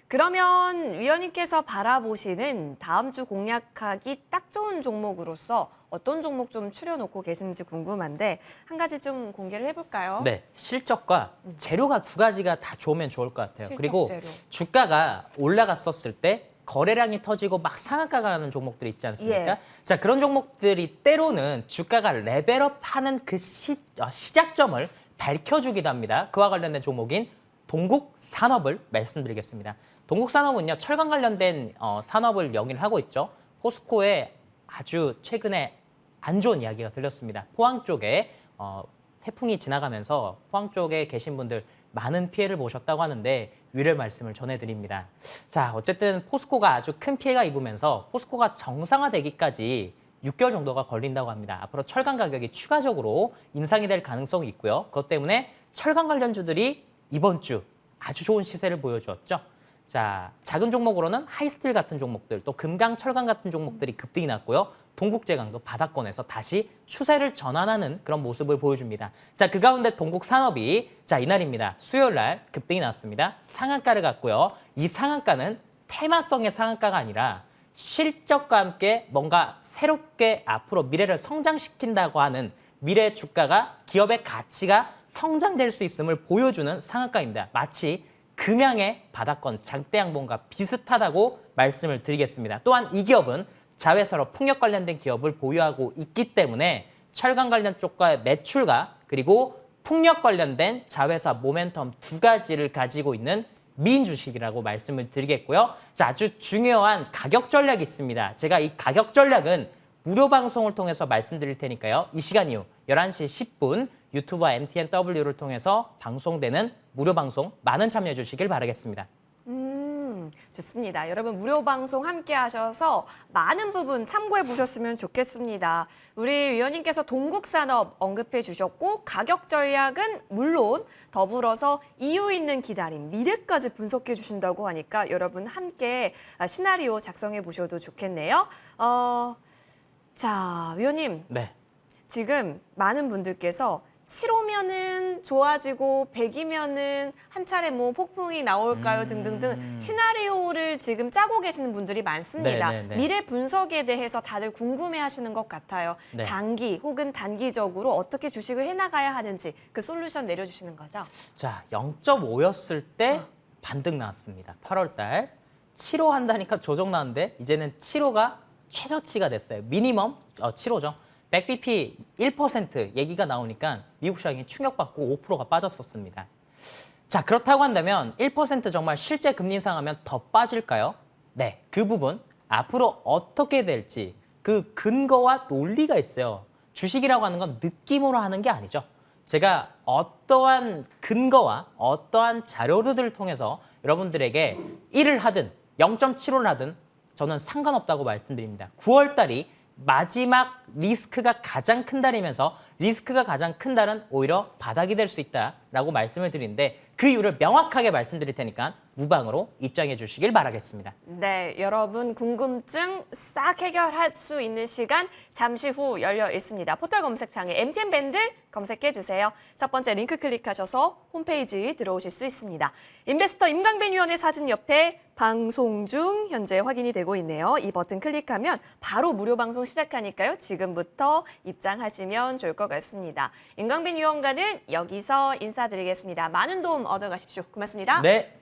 그러면 위원님께서 바라보시는 다음 주 공략하기 딱 좋은 종목으로서 어떤 종목 좀 추려놓고 계신지 궁금한데 한 가지 좀 공개를 해볼까요? 네, 실적과 재료가 두 가지가 다 좋으면 좋을 것 같아요. 실적, 그리고 재료. 주가가 올라갔었을 때 거래량이 터지고 막 상한가가 가는 종목들이 있지 않습니까? 예. 자, 그런 종목들이 때로는 주가가 레벨업하는 그 시작점을 밝혀주기도 합니다. 그와 관련된 종목인 동국산업을 말씀드리겠습니다. 동국산업은요, 철강 관련된 산업을 영위를 하고 있죠. 포스코에 아주 최근에 안 좋은 이야기가 들렸습니다. 포항 쪽에 태풍이 지나가면서 포항 쪽에 계신 분들 많은 피해를 보셨다고 하는데 위로의 말씀을 전해드립니다. 자, 어쨌든 포스코가 아주 큰 피해가 입으면서 포스코가 정상화되기까지 6개월 정도가 걸린다고 합니다. 앞으로 철강 가격이 추가적으로 인상이 될 가능성이 있고요. 그것 때문에 철강 관련주들이 이번 주 아주 좋은 시세를 보여주었죠. 자, 작은 종목으로는 하이스틸 같은 종목들, 또 금강, 철강 같은 종목들이 급등이 났고요. 동국제강도 바닥권에서 다시 추세를 전환하는 그런 모습을 보여줍니다. 자, 그 가운데 동국산업이 자, 이날입니다. 수요일 날 급등이 났습니다. 상한가를 갔고요. 이 상한가는 테마성의 상한가가 아니라 실적과 함께 뭔가 새롭게 앞으로 미래를 성장시킨다고 하는 미래 주가가 기업의 가치가 성장될 수 있음을 보여주는 상한가입니다. 마치 금양의 바닥권 장대양봉과 비슷하다고 말씀을 드리겠습니다. 또한 이 기업은 자회사로 풍력 관련된 기업을 보유하고 있기 때문에 철강 관련 쪽과의 매출과 그리고 풍력 관련된 자회사 모멘텀 두 가지를 가지고 있는 미인 주식이라고 말씀을 드리겠고요. 자, 아주 중요한 가격 전략이 있습니다. 제가 이 가격 전략은 무료 방송을 통해서 말씀드릴 테니까요. 이 시간 이후 11시 10분 유튜브와 MTNW를 통해서 방송되는 무료 방송 많은 참여해 주시길 바라겠습니다. 좋습니다. 여러분 무료 방송 함께 하셔서 많은 부분 참고해 보셨으면 좋겠습니다. 우리 위원님께서 동국산업 언급해 주셨고 가격 전략은 물론 더불어서 이유 있는 기다림, 미래까지 분석해 주신다고 하니까 여러분 함께 시나리오 작성해 보셔도 좋겠네요. 자, 위원님. 네. 지금 많은 분들께서 7호면은 좋아지고 100이면은 한 차례 뭐 폭풍이 나올까요 등등등 시나리오를 지금 짜고 계시는 분들이 많습니다. 네네네. 미래 분석에 대해서 다들 궁금해하시는 것 같아요. 네. 장기 혹은 단기적으로 어떻게 주식을 해나가야 하는지 그 솔루션 내려주시는 거죠? 자, 0.5였을 때 반등 나왔습니다. 8월 달 7호 한다니까 조정 나왔는데 이제는 7호가 최저치가 됐어요. 미니멈 7호죠. 100bp 1% 얘기가 나오니까 미국 시장이 충격받고 5%가 빠졌었습니다. 자, 그렇다고 한다면 1% 정말 실제 금리 인상하면 더 빠질까요? 네, 그 부분 앞으로 어떻게 될지 그 근거와 논리가 있어요. 주식이라고 하는 건 느낌으로 하는 게 아니죠. 제가 어떠한 근거와 어떠한 자료들을 통해서 여러분들에게 1을 하든 0.75를 하든 저는 상관없다고 말씀드립니다. 9월 달이 마지막 리스크가 가장 큰 달이면서 리스크가 가장 큰 달은 오히려 바닥이 될 수 있다라고 말씀을 드리는데 그 이유를 명확하게 말씀드릴 테니까 무방으로 입장해 주시길 바라겠습니다. 네, 여러분 궁금증 싹 해결할 수 있는 시간 잠시 후 열려 있습니다. 포털 검색창에 MTN 밴드 검색해 주세요. 첫 번째 링크 클릭하셔서 홈페이지 들어오실 수 있습니다. 인베스터 임강빈 위원의 사진 옆에 방송 중 현재 확인이 되고 있네요. 이 버튼 클릭하면 바로 무료 방송 시작하니까요. 지금부터 입장하시면 좋을 것 같습니다. 임강빈 위원과는 여기서 인사드리겠습니다. 많은 도움 얻어가십시오. 고맙습니다. 네.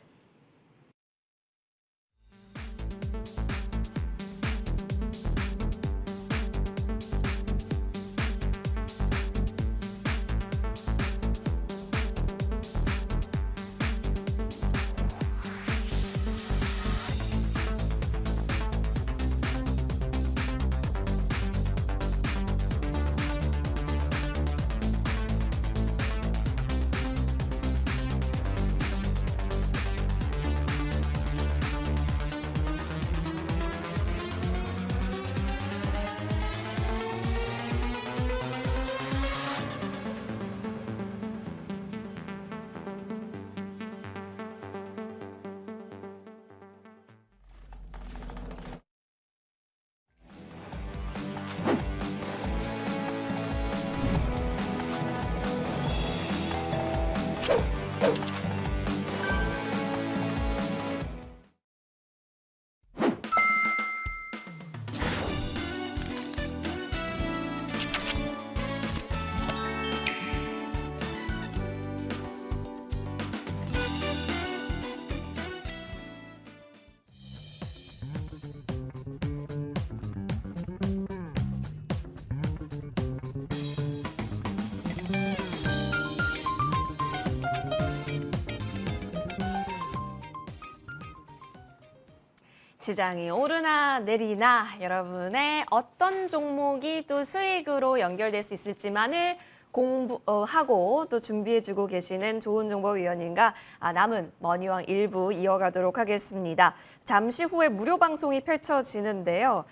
시장이 오르나 내리나 여러분의 어떤 종목이 또 수익으로 연결될 수 있을지만을 공부하고 또 준비해주고 계시는 조은정보위원님과 남은 머니왕 1부 이어가도록 하겠습니다. 잠시 후에 무료 방송이 펼쳐지는데요.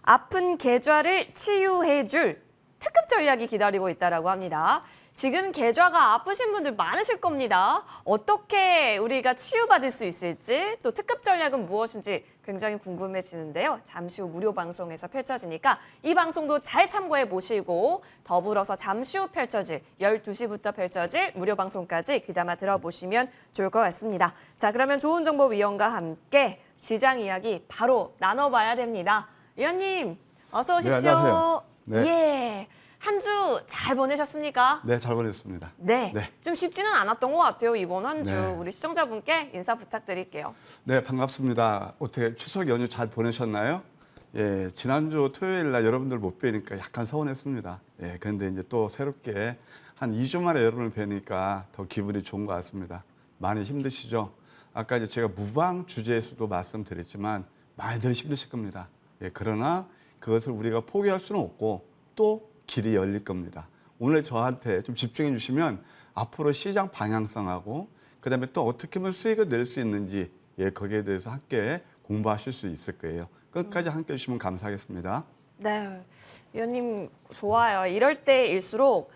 아픈 계좌를 치유해줄 특급 전략이 기다리고 있다고 합니다. 지금 계좌가 아프신 분들 많으실 겁니다. 어떻게 우리가 치유받을 수 있을지 또 특급 전략은 무엇인지 굉장히 궁금해지는데요. 잠시 후 무료 방송에서 펼쳐지니까 이 방송도 잘 참고해 보시고 더불어서 잠시 후 펼쳐질 12시부터 펼쳐질 무료 방송까지 귀담아 들어보시면 좋을 것 같습니다. 자, 그러면 조은정보위원과 함께 시장 이야기 바로 나눠봐야 됩니다. 위원님 어서 오십시오. 네, 안녕하세요. 네. 예. 한 주 잘 보내셨습니까? 네, 잘 보냈습니다. 네. 네. 좀 쉽지는 않았던 것 같아요, 이번 한 주. 네. 우리 시청자분께 인사 부탁드릴게요. 네, 반갑습니다. 어떻게 추석 연휴 잘 보내셨나요? 예, 지난주 토요일 날 여러분들 못 뵈니까 약간 서운했습니다. 예, 그런데 이제 또 새롭게 한 2주 만에 여러분을 뵈니까 더 기분이 좋은 것 같습니다. 많이 힘드시죠? 아까 이제 제가 무방 주제에서도 말씀드렸지만 많이들 힘드실 겁니다. 예, 그러나 그것을 우리가 포기할 수는 없고 또 길이 열릴 겁니다. 오늘 저한테 좀 집중해 주시면 앞으로 시장 방향성하고 그다음에 또 어떻게 하면 수익을 낼 수 있는지 예, 거기에 대해서 함께 공부하실 수 있을 거예요. 끝까지 함께 해주시면 감사하겠습니다. 네, 위원님 좋아요. 이럴 때일수록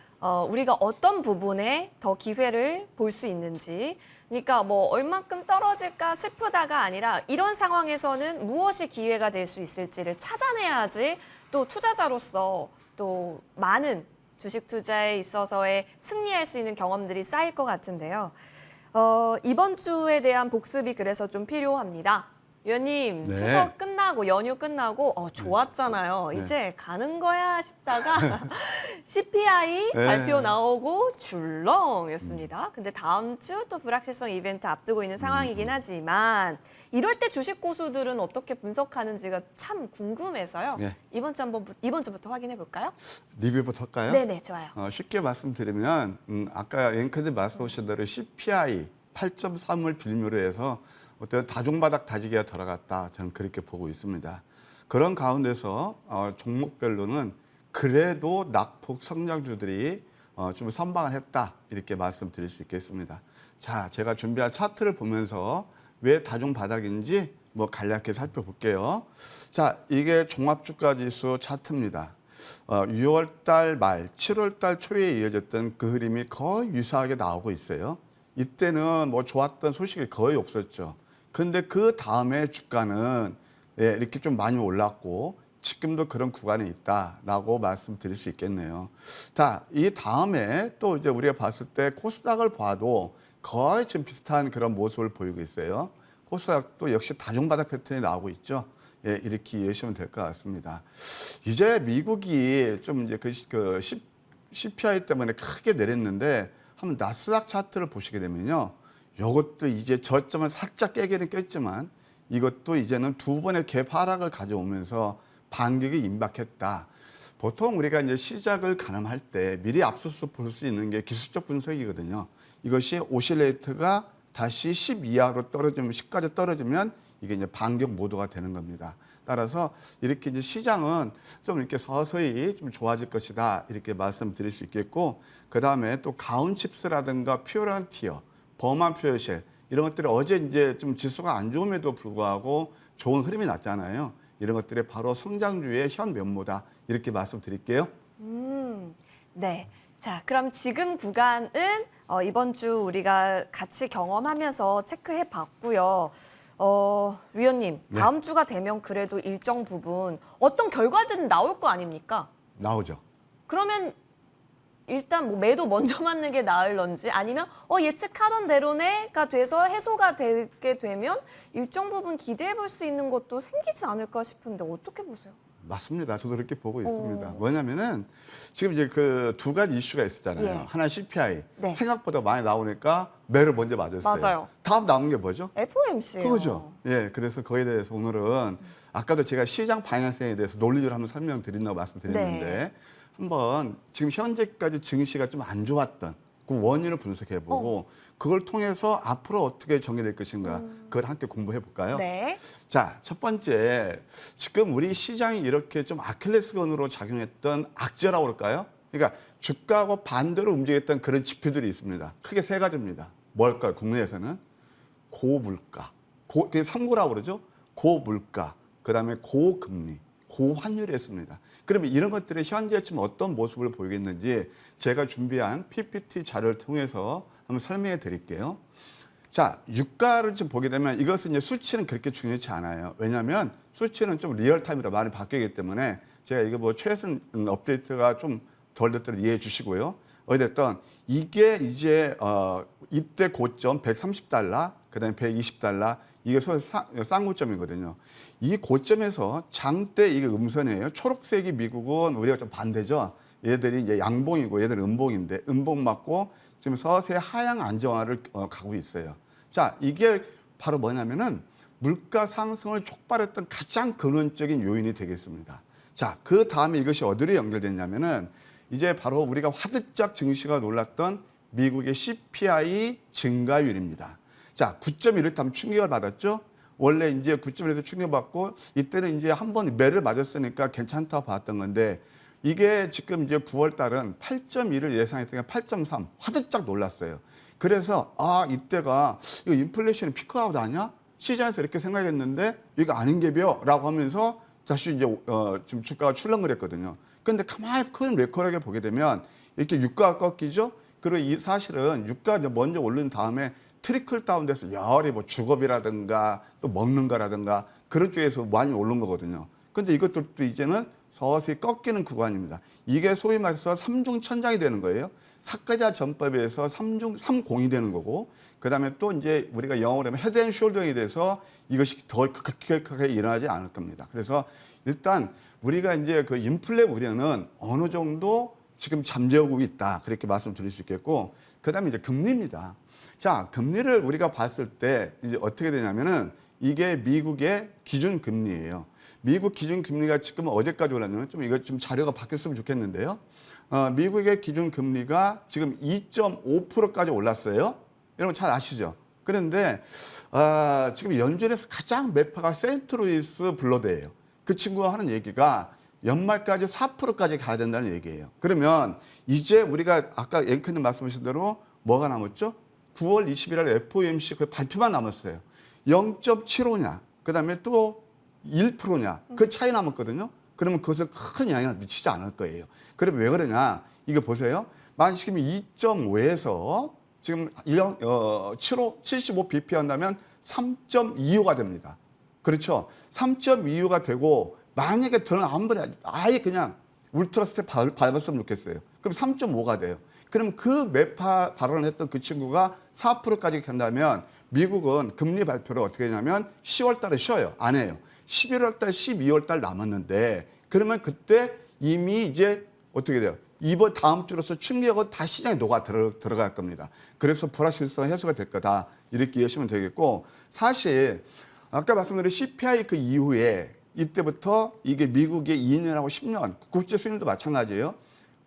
우리가 어떤 부분에 더 기회를 볼 수 있는지 그러니까 뭐 얼만큼 떨어질까 슬프다가 아니라 이런 상황에서는 무엇이 기회가 될 수 있을지를 찾아내야지 또 투자자로서 또 많은 주식 투자에 있어서의 승리할 수 있는 경험들이 쌓일 것 같은데요. 이번 주에 대한 복습이 그래서 좀 필요합니다. 위원님, 네. 추석 끝나고 연휴 끝나고 좋았잖아요. 네. 이제 가는 거야 싶다가 CPI 네. 발표 나오고 줄렁이었습니다. 근데 다음 주 또 불확실성 이벤트 앞두고 있는 상황이긴 하지만 이럴 때 주식 고수들은 어떻게 분석하는지가 참 궁금해서요. 네. 이번 주부터 확인해 볼까요? 리뷰부터 할까요? 네네, 좋아요. 쉽게 말씀드리면 아까 앵커들 말씀하신 대로 CPI 8.3을 빌미로 해서 어떤 다중바닥 다지기가 들어갔다. 저는 그렇게 보고 있습니다. 그런 가운데서 종목별로는 그래도 낙폭 성장주들이 좀 선방을 했다. 이렇게 말씀드릴 수 있겠습니다. 자, 제가 준비한 차트를 보면서 왜 다중바닥인지 뭐 간략히 살펴볼게요. 자, 이게 종합주가지수 차트입니다. 6월 달 말, 7월 달 초에 이어졌던 그 흐름이 거의 유사하게 나오고 있어요. 이때는 뭐 좋았던 소식이 거의 없었죠. 근데 그 다음에 주가는 예, 이렇게 좀 많이 올랐고 지금도 그런 구간에 있다라고 말씀드릴 수 있겠네요. 자, 이 다음에 또 이제 우리가 봤을 때 코스닥을 봐도 거의 좀 비슷한 그런 모습을 보이고 있어요. 코스닥도 역시 다중바닥 패턴이 나오고 있죠. 예, 이렇게 이해하시면 될 것 같습니다. 이제 미국이 좀 이제 그 CPI 때문에 크게 내렸는데 한번 나스닥 차트를 보시게 되면요. 이것도 이제 저점을 살짝 깨기는 깼지만 이것도 이제는 두 번의 갭 하락을 가져오면서 반격이 임박했다. 보통 우리가 이제 시작을 가늠할 때 미리 앞서서 볼 수 있는 게 기술적 분석이거든요. 이것이 오실레이터가 다시 10 이하로 떨어지면 10까지 떨어지면 이게 이제 반격 모드가 되는 겁니다. 따라서 이렇게 이제 시장은 좀 이렇게 서서히 좀 좋아질 것이다 이렇게 말씀드릴 수 있겠고 그 다음에 또 가운칩스라든가 퓨어런티어, 범한 퓨어쉘 이런 것들이 어제 이제 좀 지수가 안 좋음에도 불구하고 좋은 흐름이 났잖아요. 이런 것들이 바로 성장주의 현 면모다 이렇게 말씀드릴게요. 네. 자, 그럼 지금 구간은 이번 주 우리가 같이 경험하면서 체크해 봤고요. 위원님, 네. 다음 주가 되면 그래도 일정 부분 어떤 결과들은 나올 거 아닙니까? 나오죠. 그러면 일단 뭐 매도 먼저 맞는 게 나을런지 아니면 예측하던 대로네가 돼서 해소가 되게 되면 일정 부분 기대해 볼 수 있는 것도 생기지 않을까 싶은데 어떻게 보세요? 맞습니다. 저도 그렇게 보고 있습니다. 뭐냐면은 지금 이제 그 두 가지 이슈가 있었잖아요. 예. 하나 CPI 네. 생각보다 많이 나오니까 매를 먼저 맞았어요. 맞아요. 다음 나온 게 뭐죠? FOMC요. 그거죠. 예, 그래서 거기에 대해서 오늘은 아까도 제가 시장 방향성에 대해서 논리적으로 한번 설명드린다고 말씀드렸는데 네. 한번 지금 현재까지 증시가 좀 안 좋았던 그 원인을 분석해보고 그걸 통해서 앞으로 어떻게 정리될 것인가 그걸 함께 공부해 볼까요? 네. 자, 첫 번째, 지금 우리 시장이 이렇게 좀 아킬레스건으로 작용했던 악재라고 그럴까요? 그러니까 주가하고 반대로 움직였던 그런 지표들이 있습니다. 크게 세 가지입니다. 뭘까요? 국내에서는 고물가, 그게 3고라고 그러죠. 고물가, 그다음에 고금리, 고환율이었습니다. 그러면 이런 것들이 현재 지금 어떤 모습을 보이겠는지 제가 준비한 PPT 자료를 통해서 한번 설명해 드릴게요. 자, 유가를 좀 보게 되면 이것은 이제 수치는 그렇게 중요치 않아요. 왜냐하면 수치는 좀 리얼타임으로 많이 바뀌기 때문에 제가 이거 뭐 최신 업데이트가 좀 덜 됐더라도 이해해 주시고요. 어쨌든 이게 이제 이때 고점 130달러, 그다음에 120달러 이게 소위 쌍고점이거든요. 이 고점에서 장대 이게 음선이에요. 초록색이 미국은 우리가 좀 반대죠. 얘들이 이제 양봉이고 얘들은 음봉인데 음봉 맞고 지금 서서히 하향 안정화를 가고 있어요. 자, 이게 바로 뭐냐면은 물가 상승을 촉발했던 가장 근원적인 요인이 되겠습니다. 자, 그 다음에 이것이 어디로 연결됐냐면은 이제 바로 우리가 화들짝 증시가 놀랐던 미국의 CPI 증가율입니다. 자, 9.1을 하면 충격을 받았죠. 원래 이제 9.1에서 충격받고 이때는 이제 한번 매를 맞았으니까 괜찮다고 봤던 건데 이게 지금 이제 9월 달은 8.1을 예상했던 게 8.3 화들짝 놀랐어요. 그래서 이때가 이거 인플레이션이 피크아웃 아니야? 시장에서 이렇게 생각했는데 이거 아닌 게벼라고 하면서 다시 이제 지금 주가가 출렁거렸거든요. 그런데 가만히 큰 레코드를 보게 되면 이렇게 유가가 꺾이죠. 그리고 이 사실은 유가가 먼저 오른 다음에 트리클 다운돼서 열이 뭐 주거비라든가 또 먹는 거라든가 그런 쪽에서 많이 오른 거거든요. 근데 이것들도 이제는 서서히 꺾이는 구간입니다. 이게 소위 말해서 삼중천장이 되는 거예요. 사카자 전법에서 삼공이 되는 거고, 그 다음에 또 이제 우리가 영어로 하면 헤드 앤 숄더에 대해서 이것이 더 급격하게 일어나지 않을 겁니다. 그래서 일단 우리가 이제 그 인플레 우려는 어느 정도 지금 잠재우고 있다. 그렇게 말씀드릴 수 있겠고, 그 다음에 이제 금리입니다. 자, 금리를 우리가 봤을 때 이제 어떻게 되냐면은 이게 미국의 기준 금리예요. 미국 기준 금리가 지금 어제까지 올랐냐면 좀 이거 좀 자료가 바뀌었으면 좋겠는데요. 미국의 기준 금리가 지금 2.5%까지 올랐어요. 여러분 잘 아시죠? 그런데 지금 연준에서 가장 매파가 세인트루이스 블러드예요. 그 친구가 하는 얘기가 연말까지 4%까지 가야 된다는 얘기예요. 그러면 이제 우리가 아까 앵커님 말씀하신 대로 뭐가 남았죠? 9월 20일 날 FOMC 그 발표만 남았어요. 0.75냐, 그 다음에 또 1%냐, 그 차이 남았거든요. 그러면 그것은 큰 영향을 미치지 않을 거예요. 그러면 왜 그러냐? 이거 보세요. 만약 지금 2.5에서 지금 75 BP 한다면 3.25가 됩니다. 그렇죠? 3.25가 되고 만약에 저는 아예 그냥 울트라 스텝 밟았으면 좋겠어요. 그럼 3.5가 돼요. 그럼 그 매파 발언을 했던 그 친구가 4%까지 간다면 미국은 금리 발표를 어떻게 하냐면 10월 달에 쉬어요. 안 해요. 11월 달, 12월 달 남았는데 그러면 그때 이미 이제 어떻게 돼요? 이번 다음 주로서 충격은 다 시장에 녹아 들어갈 겁니다. 그래서 불확실성 해소가 될 거다. 이렇게 이해하시면 되겠고, 사실 아까 말씀드린 CPI 그 이후에 이때부터 이게 미국의 2년하고 10년 국제 수준도 마찬가지예요.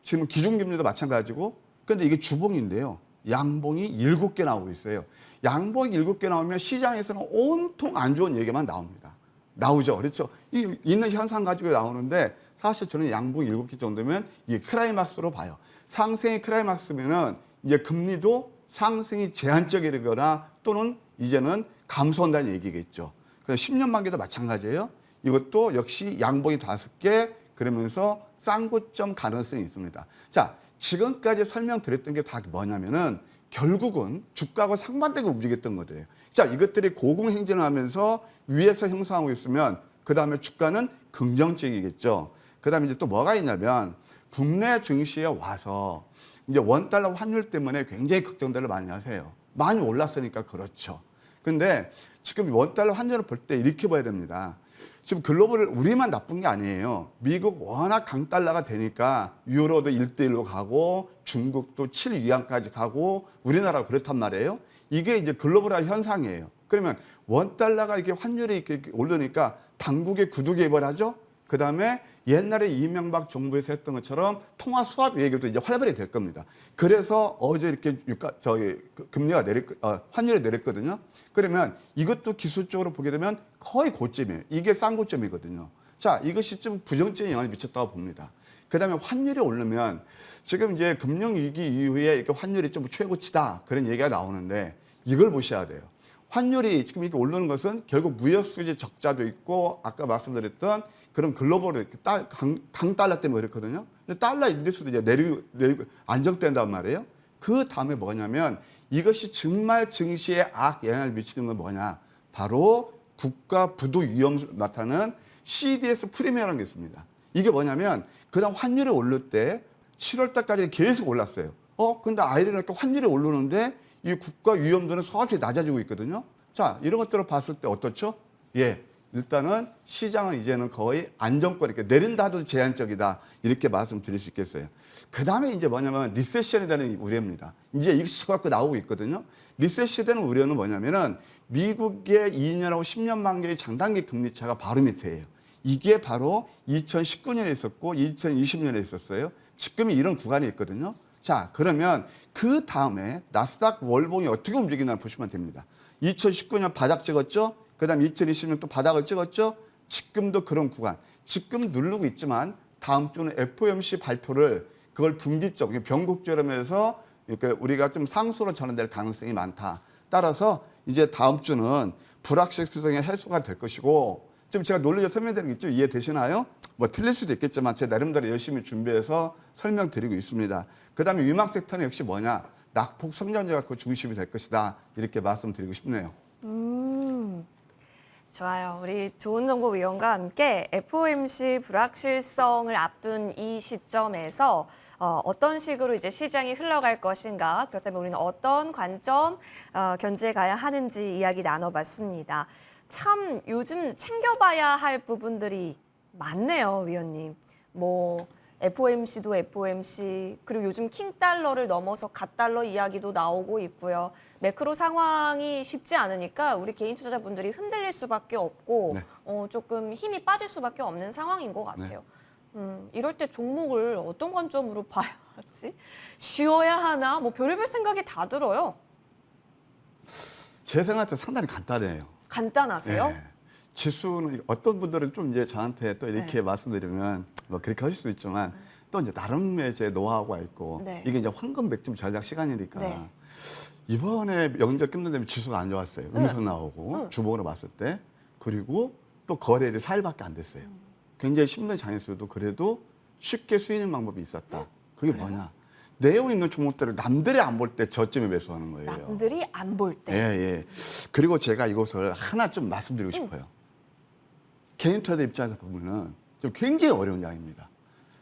지금 기준금리도 마찬가지고, 근데 이게 주봉인데요. 양봉이 7개 나오고 있어요. 양봉이 7개 나오면 시장에서는 온통 안 좋은 얘기만 나옵니다. 나오죠. 그렇죠. 이 있는 현상 가지고 나오는데 사실 저는 양봉 7개 정도면 이게 크라이막스로 봐요. 상승이 크라이막스면은 이제 금리도 상승이 제한적이거나 또는 이제는 감소한다는 얘기겠죠. 그래서 10년 만기도 마찬가지예요. 이것도 역시 양봉이 5개 그러면서 쌍고점 가능성이 있습니다. 자, 지금까지 설명드렸던 게 다 뭐냐면은 결국은 주가하고 상반되게 움직였던 거예요. 자, 이것들이 고공행진을 하면서 위에서 형성하고 있으면 그 다음에 주가는 긍정적이겠죠. 그 다음에 이제 또 뭐가 있냐면 국내 증시에 와서 이제 원달러 환율 때문에 굉장히 걱정들을 많이 하세요. 많이 올랐으니까 그렇죠. 근데 지금 원달러 환율을 볼 때 이렇게 봐야 됩니다. 지금 글로벌 우리만 나쁜 게 아니에요. 미국 워낙 강달러가 되니까 유로도 1대1로 가고 중국도 7위안까지 가고 우리나라가 그렇단 말이에요. 이게 이제 글로벌한 현상이에요. 그러면 원달러가 이렇게 환율이 이렇게 오르니까 당국의 구두 개입을 하죠. 그다음에 옛날에 이명박 정부에서 했던 것처럼 통화 수합 얘기도 이제 활발히 될 겁니다. 그래서 어제 이렇게 금리가 환율이 내렸거든요. 그러면 이것도 기술적으로 보게 되면 거의 고점이에요. 이게 싼 고점이거든요. 자, 이것이 좀 부정적인 영향을 미쳤다고 봅니다. 그다음에 환율이 오르면 지금 이제 금융위기 이후에 이렇게 환율이 좀 최고치다 그런 얘기가 나오는데 이걸 보셔야 돼요. 환율이 지금 이렇게 오르는 것은 결국 무역 수지 적자도 있고 아까 말씀드렸던 그런 글로벌 강달러 때문에 그렇거든요. 근데 달러 인덱스도 이제 내리고 안정된단 말이에요. 그 다음에 뭐냐면 이것이 정말 증시에 악영향을 미치는 건 뭐냐? 바로 국가 부도 위험 나타나는 CDS 프리미엄이라는 게 있습니다. 이게 뭐냐면 그다음 환율이 오를 때 7월 달까지 계속 올랐어요. 근데 아이러니까 환율이 오르는데 이 국가 위험도는 서서히 낮아지고 있거든요. 자, 이런 것들을 봤을 때 어떻죠? 예. 일단은 시장은 이제는 거의 안정권 이렇게 내린다 해도 제한적이다. 이렇게 말씀드릴 수 있겠어요. 그다음에 이제 뭐냐면 리세션에 대한 우려입니다. 이제 이것이 갖고 나오고 있거든요. 리세션에 대한 우려는 뭐냐면은 미국의 2년하고 10년 만기의 장단기 금리 차가 바로 밑에예요. 이게 바로 2019년에 있었고 2020년에 있었어요. 지금이 이런 구간이 있거든요. 자, 그러면 그 다음에 나스닥 월봉이 어떻게 움직이나 보시면 됩니다. 2019년 바닥 찍었죠. 그 다음 2020년 또 바닥을 찍었죠. 지금도 그런 구간. 지금 누르고 있지만 다음 주는 FOMC 발표를 그걸 분기점, 변곡점에서 이렇게 우리가 좀 상수로 전환될 가능성이 많다. 따라서 이제 다음 주는 불확실성의 해소가 될 것이고 지금 제가 논리적 설명드리는 게 있죠. 이해되시나요? 뭐 틀릴 수도 있겠지만 제 나름대로 열심히 준비해서 설명드리고 있습니다. 그다음에 위막 섹터는 역시 뭐냐? 낙폭 성장제가 그 중심이 될 것이다. 이렇게 말씀드리고 싶네요. 좋아요. 우리 좋은정보위원과 함께 FOMC 불확실성을 앞둔 이 시점에서 어떤 식으로 이제 시장이 흘러갈 것인가, 그렇다면 우리는 어떤 관점 견지해 가야 하는지 이야기 나눠봤습니다. 참 요즘 챙겨봐야 할 부분들이 많네요, 위원님. 뭐 FOMC도 FOMC, 그리고 요즘 킹달러를 넘어서 갓달러 이야기도 나오고 있고요. 매크로 상황이 쉽지 않으니까 우리 개인 투자자분들이 흔들릴 수밖에 없고 네. 조금 힘이 빠질 수밖에 없는 상황인 것 같아요. 이럴 때 종목을 어떤 관점으로 봐야 하지? 쉬어야 하나? 뭐 별의별 생각이 다 들어요. 제 생각도 상당히 간단해요. 간단하세요? 네. 지수는 어떤 분들은 좀 이제 저한테 또 이렇게 말씀드리면 뭐 그렇게 하실 수도 있지만 또 이제 나름의 제 노하우가 있고 네. 이게 이제 황금 백점 전략 시간이니까 네. 이번에 명절 끝난 다음에 지수가 안 좋았어요. 음성 나오고 주봉으로 봤을 때 그리고 또 거래일이 4일밖에 안 됐어요. 굉장히 힘든 장에서도 그래도 쉽게 수익하는 방법이 있었다. 그게 뭐냐? 내용 있는 종목들을 남들이 안 볼 때 저점에 매수하는 거예요. 남들이 안 볼 때. 예, 예. 그리고 제가 이것을 하나 좀 말씀드리고 싶어요. 개인 투자자 입장에서 보면은 좀 굉장히 어려운 양입니다.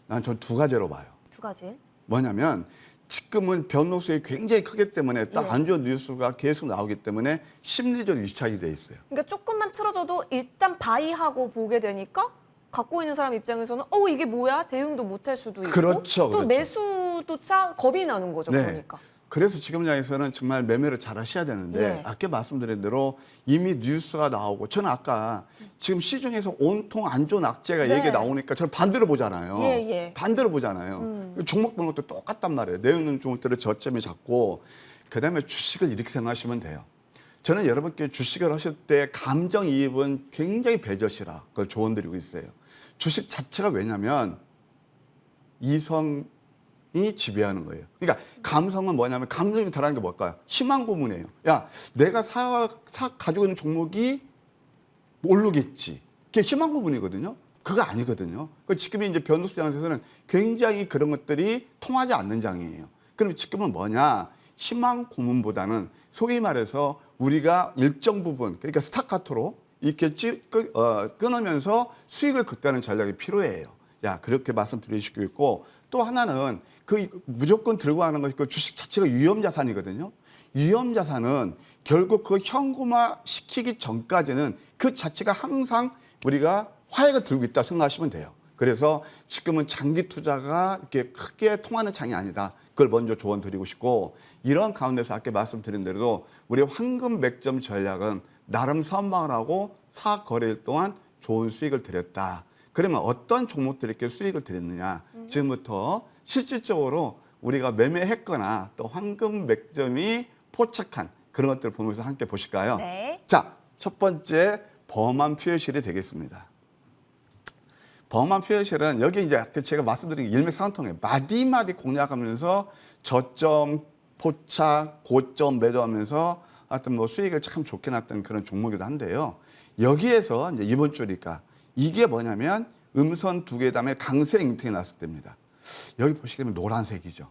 난 전 두 가지로 봐요. 두 가지. 뭐냐면 지금은 변동성이 굉장히 크기 때문에 딱 안 좋은 뉴스가 계속 나오기 때문에 심리적 유착이 돼 있어요. 그러니까 조금만 틀어져도 일단 바이하고 보게 되니까 갖고 있는 사람 입장에서는 이게 뭐야? 대응도 못할 수도 있고 그렇죠, 또 그렇죠. 매수조차 겁이 나는 거죠. 그러니까. 그래서 지금 장에서는 정말 매매를 잘 하셔야 되는데 예. 아까 말씀드린 대로 이미 뉴스가 나오고 저는 아까 지금 시중에서 온통 안 좋은 악재가 네. 얘기 나오니까 저는 반대로 보잖아요. 예, 예. 반대로 보잖아요. 종목 보는 것도 똑같단 말이에요. 내용 있는 종목들을 저점에 잡고 그다음에 주식을 이렇게 생각하시면 돼요. 저는 여러분께 주식을 하실 때 감정이입은 굉장히 배제시라 그걸 조언드리고 있어요. 주식 자체가 왜냐면 이성이 지배하는 거예요. 그러니까 감성은 뭐냐면 감성이 들어가는 게 뭘까요? 희망 고문이에요. 야, 내가 가지고 있는 종목이 오르겠지. 그게 희망 고문이거든요. 그거 아니거든요. 지금이 이제 변동성 장에서는 굉장히 그런 것들이 통하지 않는 장이에요. 그럼 지금은 뭐냐? 희망 고문보다는 소위 말해서 우리가 일정 부분, 그러니까 스타카토로 이렇게 끊으면서 수익을 극대화하는 전략이 필요해요. 야, 그렇게 말씀드리시고 있고 또 하나는 그 무조건 들고 가는 것이 그 주식 자체가 위험자산이거든요. 위험자산은 결국 그 현금화 시키기 전까지는 그 자체가 항상 우리가 화약을 들고 있다 생각하시면 돼요. 그래서 지금은 장기 투자가 이렇게 크게 통하는 장이 아니다. 그걸 먼저 조언 드리고 싶고 이런 가운데서 아까 말씀드린 대로 우리 황금 100점 전략은 나름 선방을 하고 사거래일 동안 좋은 수익을 드렸다. 그러면 어떤 종목들이 이렇게 수익을 드렸느냐? 지금부터 실질적으로 우리가 매매했거나 또 황금 맥점이 포착한 그런 것들을 보면서 함께 보실까요? 네. 자, 첫 번째 범한 퓨어실이 되겠습니다. 범한 퓨어실은 여기 이제 아까 제가 말씀드린 게 일맥상통해요. 마디마디 공략하면서 저점 포착, 고점 매도하면서 하여튼 뭐 수익을 참 좋게 났던 그런 종목이기도 한데요. 여기에서 이제 이번 주니까 이게 뭐냐면 음선 두 개 다음에 강세 잉탱이 났을 때입니다. 여기 보시게 되면 노란색이죠.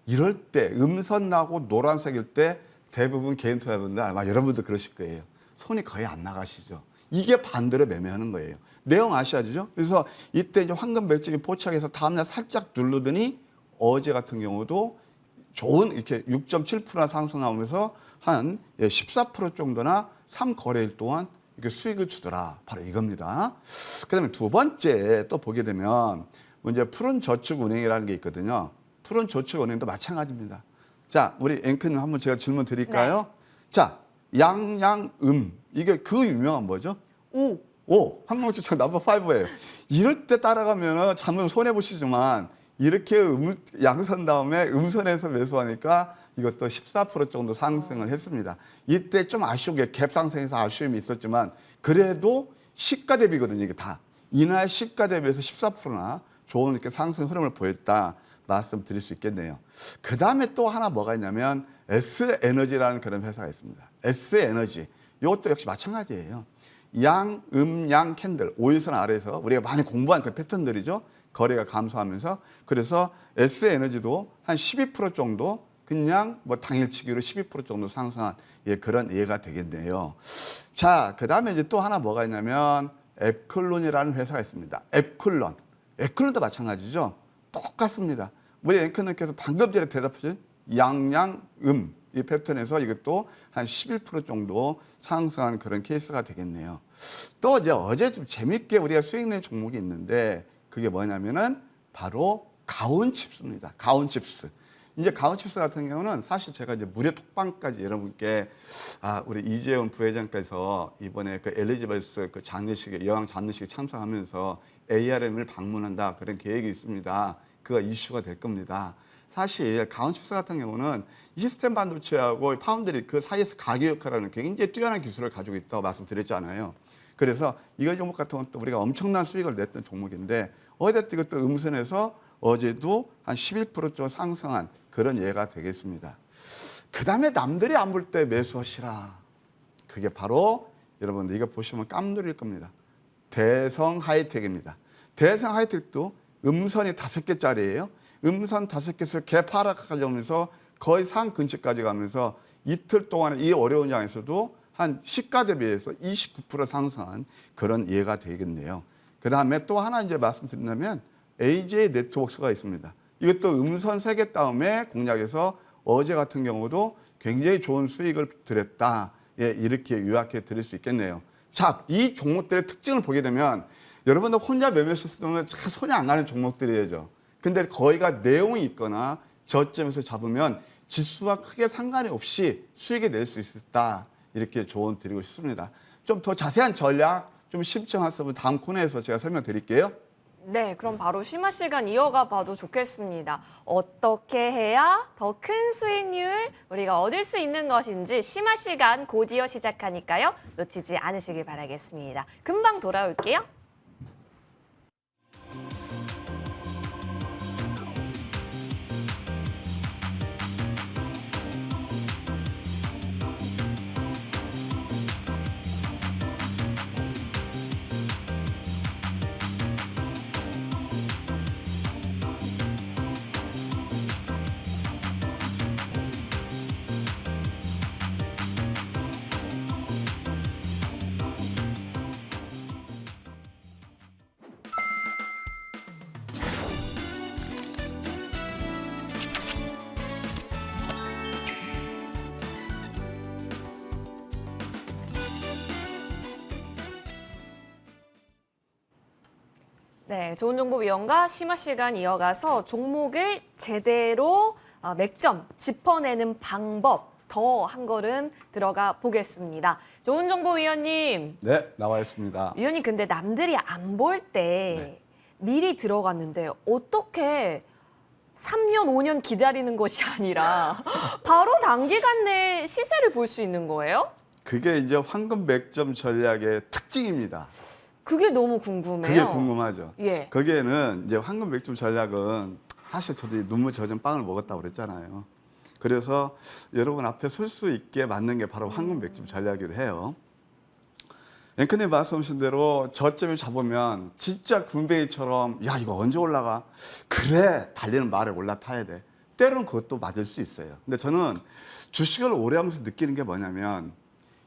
이럴 때 음선 나고 노란색일 때 대부분 개인 투자자분들 아마 여러분도 그러실 거예요. 손이 거의 안 나가시죠. 이게 반대로 매매하는 거예요. 내용 아셔야죠. 그래서 이때 이제 황금 맥점이 포착해서 다음날 살짝 누르더니 어제 같은 경우도 좋은 이렇게 6.7%나 상승 나오면서 한 14% 정도나 3거래일 동안 이렇게 수익을 주더라. 바로 이겁니다. 그다음에 두 번째 또 보게 되면 이제 푸른저축은행이라는 게 있거든요. 푸른저축은행도 마찬가지입니다. 자, 우리 앵커님 한번 제가 질문 드릴까요? 네. 자, 양양음 이게 그 유명한 뭐죠? 오, 한국주택 넘버 5예요. 이럴 때 따라가면 잘못 손해 보시지만 이렇게 양선 다음에 음선에서 매수하니까 이것도 14% 정도 상승을 했습니다. 이때 좀 아쉬운 게 갭 상승에서 아쉬움이 있었지만 그래도 시가 대비거든요. 이게 다 이날 시가 대비해서 14%나 좋은 이렇게 상승 흐름을 보였다 말씀드릴 수 있겠네요. 그 다음에 또 하나 뭐가 있냐면 S에너지라는 그런 회사가 있습니다. S에너지 이것도 역시 마찬가지예요. 양, 양 캔들 5일선 아래에서 우리가 많이 공부한 그 패턴들이죠. 거래가 감소하면서 그래서 S에너지도 한 12% 정도 그냥 뭐 당일치기로 12% 정도 상승한 그런 예가 되겠네요. 자, 그 다음에 이제 또 하나 뭐가 있냐면 앱클론이라는 회사가 있습니다. 앱클론도 마찬가지죠. 똑같습니다. 우리 앵커님께서 방금 전에 대답하신 양양음 이 패턴에서 이것도 한 11% 정도 상승한 그런 케이스가 되겠네요. 또 이제 어제 좀 재밌게 우리가 수익 낸 종목이 있는데 그게 뭐냐면은 바로 가온칩스입니다. 가온칩스. 이제 가온칩스 같은 경우는 사실 제가 이제 무료 톡방까지 여러분께 우리 이재용 부회장께서 이번에 그 엘리자베스 그 장례식에 여왕 장례식에 참석하면서 ARM을 방문한다 그런 계획이 있습니다. 그가 이슈가 될 겁니다. 사실 가온칩스 같은 경우는 시스템 반도체하고 파운드리 그 사이에서 가격 역할하는 굉장히 뛰어난 기술을 가지고 있다고 말씀드렸잖아요. 그래서 이거 종목 같은 건 또 우리가 엄청난 수익을 냈던 종목인데 어쨌든 이것도 음선에서 어제도 한 11% 정도 상승한 그런 예가 되겠습니다. 그 다음에 남들이 안 볼 때 매수하시라. 그게 바로 여러분들 이거 보시면 깜놀일 겁니다. 대성 하이텍입니다. 대성 하이텍도 음선이 5개짜리예요. 음선 5개에서 갭 하락까지 오면서 거의 상 근처까지 가면서 이틀 동안 이 어려운 장에서도 한 시가 대비해서 29% 상승한 그런 예가 되겠네요. 그 다음에 또 하나 이제 말씀드린다면 AJ 네트워크가 있습니다. 이것도 음선 3개 다음에 공략해서 어제 같은 경우도 굉장히 좋은 수익을 드렸다. 이렇게 요약해 드릴 수 있겠네요. 자, 이 종목들의 특징을 보게 되면 여러분들 혼자 매매 시스템은 참 손이 안 가는 종목들이죠. 근데 거기가 내용이 있거나 저점에서 잡으면 지수와 크게 상관이 없이 수익을 낼 수 있다. 이렇게 조언 드리고 싶습니다. 좀 더 자세한 전략 좀 신청하셔서 다음 코너에서 제가 설명드릴게요. 네, 그럼 바로 심화 시간 이어가 봐도 좋겠습니다. 어떻게 해야 더 큰 수익률 우리가 얻을 수 있는 것인지 심화 시간 곧이어 시작하니까요. 놓치지 않으시길 바라겠습니다. 금방 돌아올게요. 네, 좋은정보위원과 심화 시간 이어가서 종목을 제대로 맥점 짚어내는 방법 더 한 걸음 들어가 보겠습니다. 좋은 정보 위원님. 네, 나와 있습니다. 위원님 근데 남들이 안 볼 때 미리 들어갔는데 어떻게 3년, 5년 기다리는 것이 아니라 바로 단기간 내에 시세를 볼 수 있는 거예요? 그게 이제 황금 맥점 전략의 특징입니다. 그게 너무 궁금해요. 그게 궁금하죠. 예. 거기에는 이제 황금 맥점 전략은 사실 저도 눈물 젖은 빵을 먹었다고 그랬잖아요. 그래서 여러분 앞에 설 수 있게 만든 게 바로 황금 맥점 전략이기도 해요. 앵커님 말씀하신 대로 저점을 잡으면 진짜 군뱅이처럼 야 이거 언제 올라가? 그래 달리는 말에 올라타야 돼. 때로는 그것도 맞을 수 있어요. 근데 저는 주식을 오래 하면서 느끼는 게 뭐냐면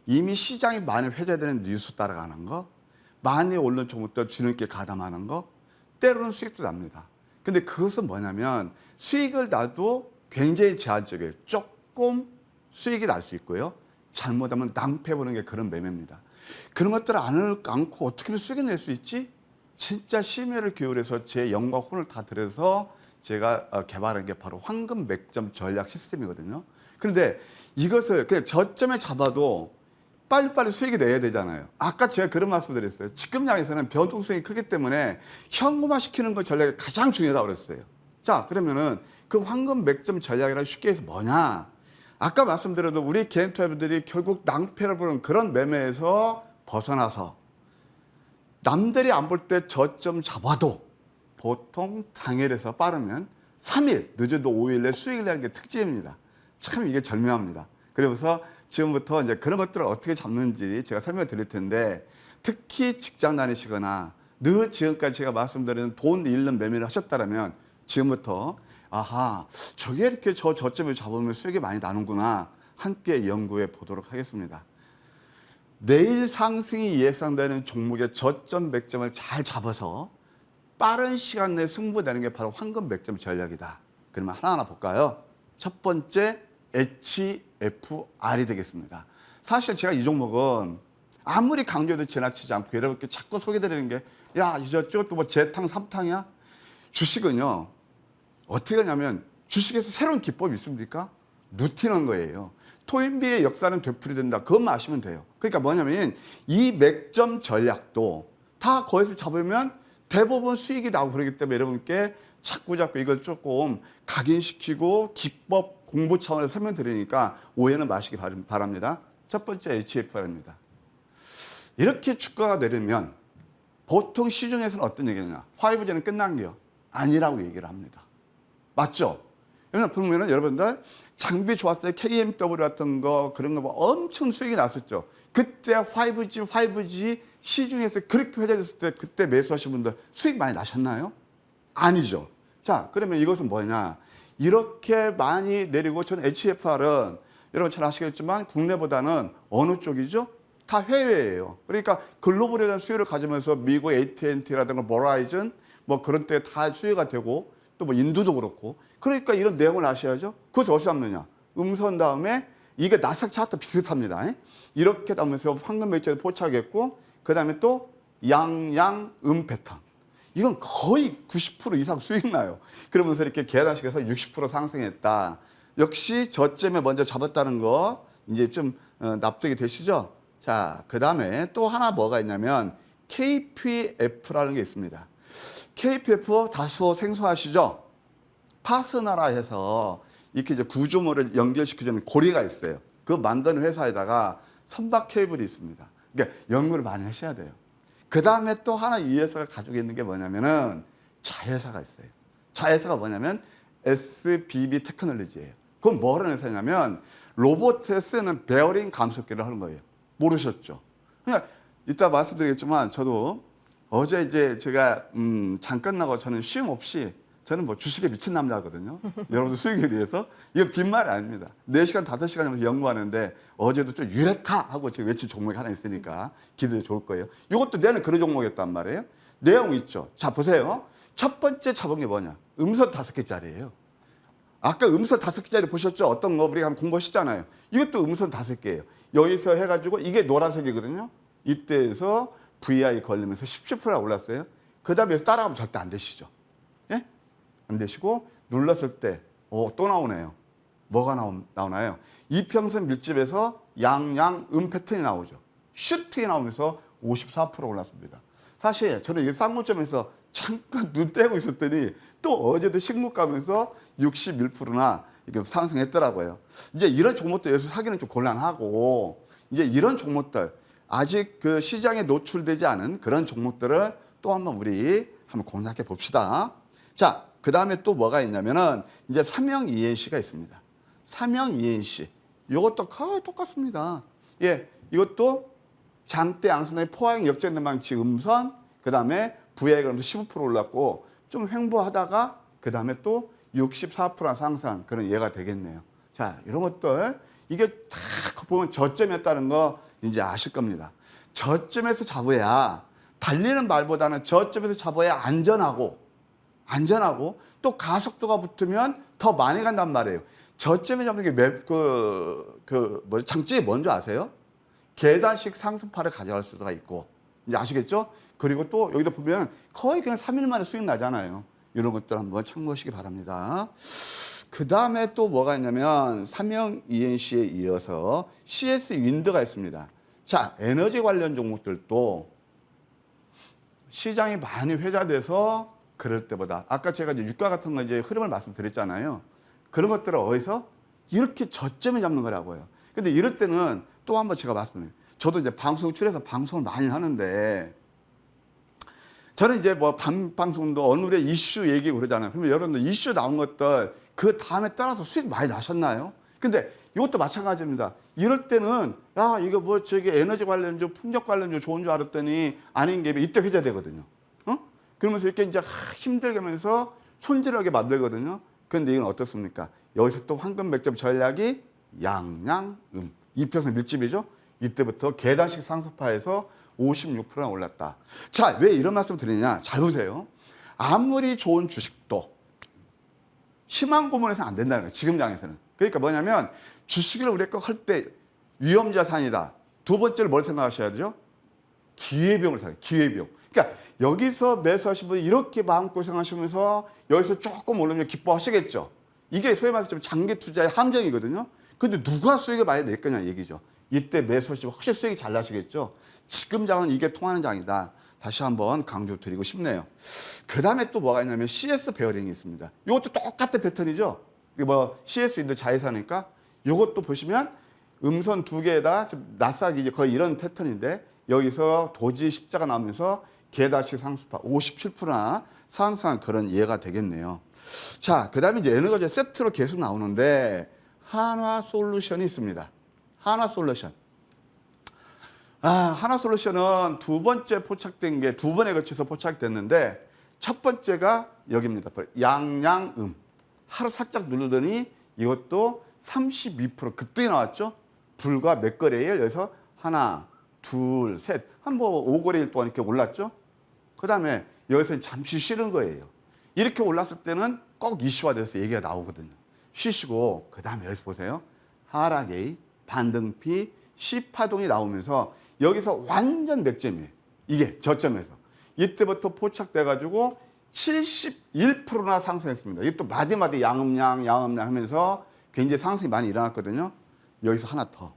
이미 시장이 많이 회자되는 뉴스 따라가는 거, 많이 오른 종목들 뒤늦게 가담하는 거, 때로는 수익도 납니다. 근데 그것은 뭐냐면 수익을 나도 굉장히 제한적이에요. 조금 수익이 날 수 있고요. 잘못하면 낭패보는 게 그런 매매입니다. 그런 것들을 않고 어떻게 하면 수익을 낼 수 있지? 진짜 심혈을 기울여서 제 영과 혼을 다 들여서 제가 개발한 게 바로 황금 맥점 전략 시스템이거든요. 그런데 이것을 그냥 저점에 잡아도 빨리빨리 수익이 내야 되잖아요. 아까 제가 그런 말씀 드렸어요. 지금장에서는 변동성이 크기 때문에 현금화시키는 것 전략이 가장 중요하다고 그랬어요. 자, 그러면은 그 황금 맥점 전략이라 쉽게 해서 뭐냐? 아까 말씀드려도 우리 개인 투자자들이 결국 낭패를 보는 그런 매매에서 벗어나서 남들이 안 볼 때 저점 잡아도 보통 당일에서 빠르면 3일, 늦어도 5일 내 수익을 내는 게 특징입니다. 참 이게 절묘합니다. 그래서 지금부터 이제 그런 것들을 어떻게 잡는지 제가 설명을 드릴 텐데 특히 직장 다니시거나 늘 지금까지 제가 말씀드리는 돈 잃는 매매를 하셨다면 지금부터 아하 저게 이렇게 저점을 잡으면 수익이 많이 나는구나 함께 연구해 보도록 하겠습니다. 내일 상승이 예상되는 종목의 저점 맥점을 잘 잡아서 빠른 시간 내에 승부내는 게 바로 황금 맥점 전략이다. 그러면 하나하나 볼까요? 첫 번째 HFR이 되겠습니다. 사실 제가 이 종목은 아무리 강조해도 지나치지 않고 여러분께 자꾸 소개드리는 게 야, 저것도 뭐 재탕, 삼탕이야? 주식은요. 어떻게 하냐면 주식에서 새로운 기법이 있습니까? 루틴한 거예요. 토인비의 역사는 되풀이된다. 그것만 아시면 돼요. 그러니까 뭐냐면 이 맥점 전략도 다 거기서 잡으면 대부분 수익이 나고 그러기 때문에 여러분께 자꾸 이걸 조금 각인시키고 기법 공부 차원에서 설명드리니까 오해는 마시기 바랍니다. 첫 번째 HFR입니다. 이렇게 주가가 내리면 보통 시중에서는 어떤 얘기냐? 5G는 끝난 게요. 아니라고 얘기를 합니다. 맞죠? 보면은 여러분들 장비 좋았을 때 KMW 같은 거 그런 거 뭐 엄청 수익이 났었죠. 그때 5G 시중에서 그렇게 회자됐을 때 그때 매수하신 분들 수익 많이 나셨나요? 아니죠. 자, 그러면 이것은 뭐냐? 이렇게 많이 내리고 저는 HFR은 여러분 잘 아시겠지만 국내보다는 어느 쪽이죠? 다 해외예요. 그러니까 글로벌에 대한 수요를 가지면서 미국 AT&T라든가 버라이즌 뭐 그런 때 다 수요가 되고 또 뭐 인도도 그렇고 그러니까 이런 내용을 아셔야죠. 그것을 어디서 잡느냐? 음선 다음에 이게 나스닥 차트 비슷합니다. 이렇게 나오면서 황금 맥점에 포착했고 그 다음에 또 양양 패턴. 이건 거의 90% 이상 수익 나요. 그러면서 이렇게 계단식에서 60% 상승했다. 역시 저점에 먼저 잡았다는 거 이제 좀 납득이 되시죠? 자, 그 다음에 또 하나 뭐가 있냐면 KPF라는 게 있습니다. KPF 다소 생소하시죠? 파스나라 해서 이렇게 이제 구조물을 연결시켜주는 고리가 있어요. 그거 만드는 회사에다가 선박 케이블이 있습니다. 그러니까 연구를 많이 하셔야 돼요. 그 다음에 또 하나 이 회사가 가지고 있는 게 뭐냐면은 자회사가 있어요. 자회사가 뭐냐면 SBB 테크놀로지예요. 그건 뭐라는 회사냐면 로봇에 쓰는 베어링 감속기를 하는 거예요. 모르셨죠? 그냥 이따 말씀드리겠지만 저도 어제 이제 제가 잠깐 나고 저는 쉼 없이 저는 뭐 주식에 미친 남자거든요. 여러분들 수익을 위해서. 이거 빈말이 아닙니다. 4시간, 5시간 정도 연구하는데 어제도 좀 유레카 하고 제가 외친 종목이 하나 있으니까 기대도 좋을 거예요. 이것도 내는 그런 종목이었단 말이에요. 내용 있죠. 자, 보세요. 첫 번째 잡은 게 뭐냐? 음선 5개짜리예요. 아까 음선 5개짜리 보셨죠? 어떤 거 우리가 한번 공부하셨잖아요. 이것도 음선 5개예요. 여기서 해가지고 이게 노란색이거든요. 이때에서 VI 걸리면서 17%가 올랐어요. 그 다음에 따라가면 절대 안 되시죠. 예? 안 되시고 눌렀을 때 또 나오네요. 뭐가 나오나요? 이평선 밀집에서 양양음 패턴이 나오죠. 슈팅이 나오면서 54% 올랐습니다. 사실 저는 이게 쌍문점에서 잠깐 눈 떼고 있었더니 또 어제도 식물 가면서 61%나 이게 상승했더라고요. 이제 이런 종목들 여기서 사기는 좀 곤란하고, 이제 이런 종목들 아직 그 시장에 노출되지 않은 그런 종목들을 또 한번 우리 한번 공략해 봅시다. 자, 그 다음에 또 뭐가 있냐면은 이제 삼형 ENC가 있습니다. 삼형 ENC. 이것도 거의 똑같습니다. 예, 이것도 장대 양선의 포항 역전된 방치 음선, 그 다음에 부에 그러면서 15% 올랐고, 좀 횡보하다가 그 다음에 또 64% 상승, 그런 예가 되겠네요. 자, 이런 것들 이게 딱 보면 저점이었다는 거 이제 아실 겁니다. 저점에서 잡아야, 달리는 말보다는 저점에서 잡아야 안전하고 또 가속도가 붙으면 더 많이 간단 말이에요. 저점에 잡는 게 장점이 뭔지 아세요? 계단식 상승파를 가져갈 수가 있고, 이제 아시겠죠? 그리고 또 여기도 보면 거의 그냥 3일 만에 수익 나잖아요. 이런 것들 한번 참고하시기 바랍니다. 그 다음에 또 뭐가 있냐면 삼형 ENC에 이어서 CS 윈드가 있습니다. 자, 에너지 관련 종목들도 시장이 많이 회자돼서 그럴 때보다, 아까 제가 이제 유가 같은 거 이제 흐름을 말씀드렸잖아요. 그런 것들을 어디서 이렇게 저점에 잡는 거라고요. 근데 이럴 때는 또 한번 제가 말씀드려요. 저도 이제 방송 출연해서 방송을 많이 하는데, 저는 이제 뭐 방송도 오늘의 이슈 얘기고 그러잖아요. 그러면 여러분들 이슈 나온 것들 그 다음에 따라서 수익 많이 나셨나요? 근데 이것도 마찬가지입니다. 이럴 때는 야, 이거 뭐 저기 에너지 관련주, 풍력 관련주 좋은 줄 알았더니 아닌 게 이때 회자되거든요. 그러면서 이렇게 이제 힘들게 하면서 손질하게 만들거든요. 그런데 이건 어떻습니까? 여기서 또 황금 백점 전략이 양양음. 이평선 밀집이죠. 이때부터 계단식 상승파에서 56%나 올랐다. 자, 왜 이런 말씀 드리냐? 잘 보세요. 아무리 좋은 주식도 심한 고문에서 안 된다는 거예요. 지금 장에서는. 그러니까 뭐냐면 주식을 우리가 할 때 위험자산이다. 두 번째로 뭘 생각하셔야 되죠? 기회비용을 사요. 기회비용. 그러니까 여기서 매수하신 분이 이렇게 마음고생하시면서 여기서 조금 오르면 기뻐하시겠죠. 이게 소위 말해서 장기 투자의 함정이거든요. 근데 누가 수익을 많이 낼 거냐 얘기죠. 이때 매수하시면 훨씬 수익이 잘 나시겠죠. 지금 장은 이게 통하는 장이다. 다시 한번 강조드리고 싶네요. 그 다음에 또 뭐가 있냐면 CS 베어링이 있습니다. 이것도 똑같은 패턴이죠. 이게 뭐 CS인데 자회사니까 이것도 보시면 음선 두 개에다 나스닥이 이제 거의 이런 패턴인데, 여기서 도지 십자가 나오면서 계단식 상승파 57%나 상승한 그런 예가 되겠네요. 자, 그 다음에 이제 에너지 세트로 계속 나오는데 한화솔루션이 있습니다. 한화솔루션. 한화솔루션은 두 번째 포착된 게 두 번에 걸쳐서 포착됐는데, 첫 번째가 여기입니다. 양양음. 하루 살짝 누르더니 이것도 32% 급등이 나왔죠. 불과 몇 거래예요. 여기서 하나, 둘, 셋. 한 뭐 5거래일 동안 이렇게 올랐죠. 그 다음에 여기서 잠시 쉬는 거예요. 이렇게 올랐을 때는 꼭 이슈화돼서 얘기가 나오거든요. 쉬시고 그 다음에 여기서 보세요. 하락의 반등피 C파동이 나오면서 여기서 완전 맥점이에요. 이게 저점에서. 이때부터 포착돼가지고 71%나 상승했습니다. 이게 또 마디마디 양음양 하면서 굉장히 상승이 많이 일어났거든요. 여기서 하나 더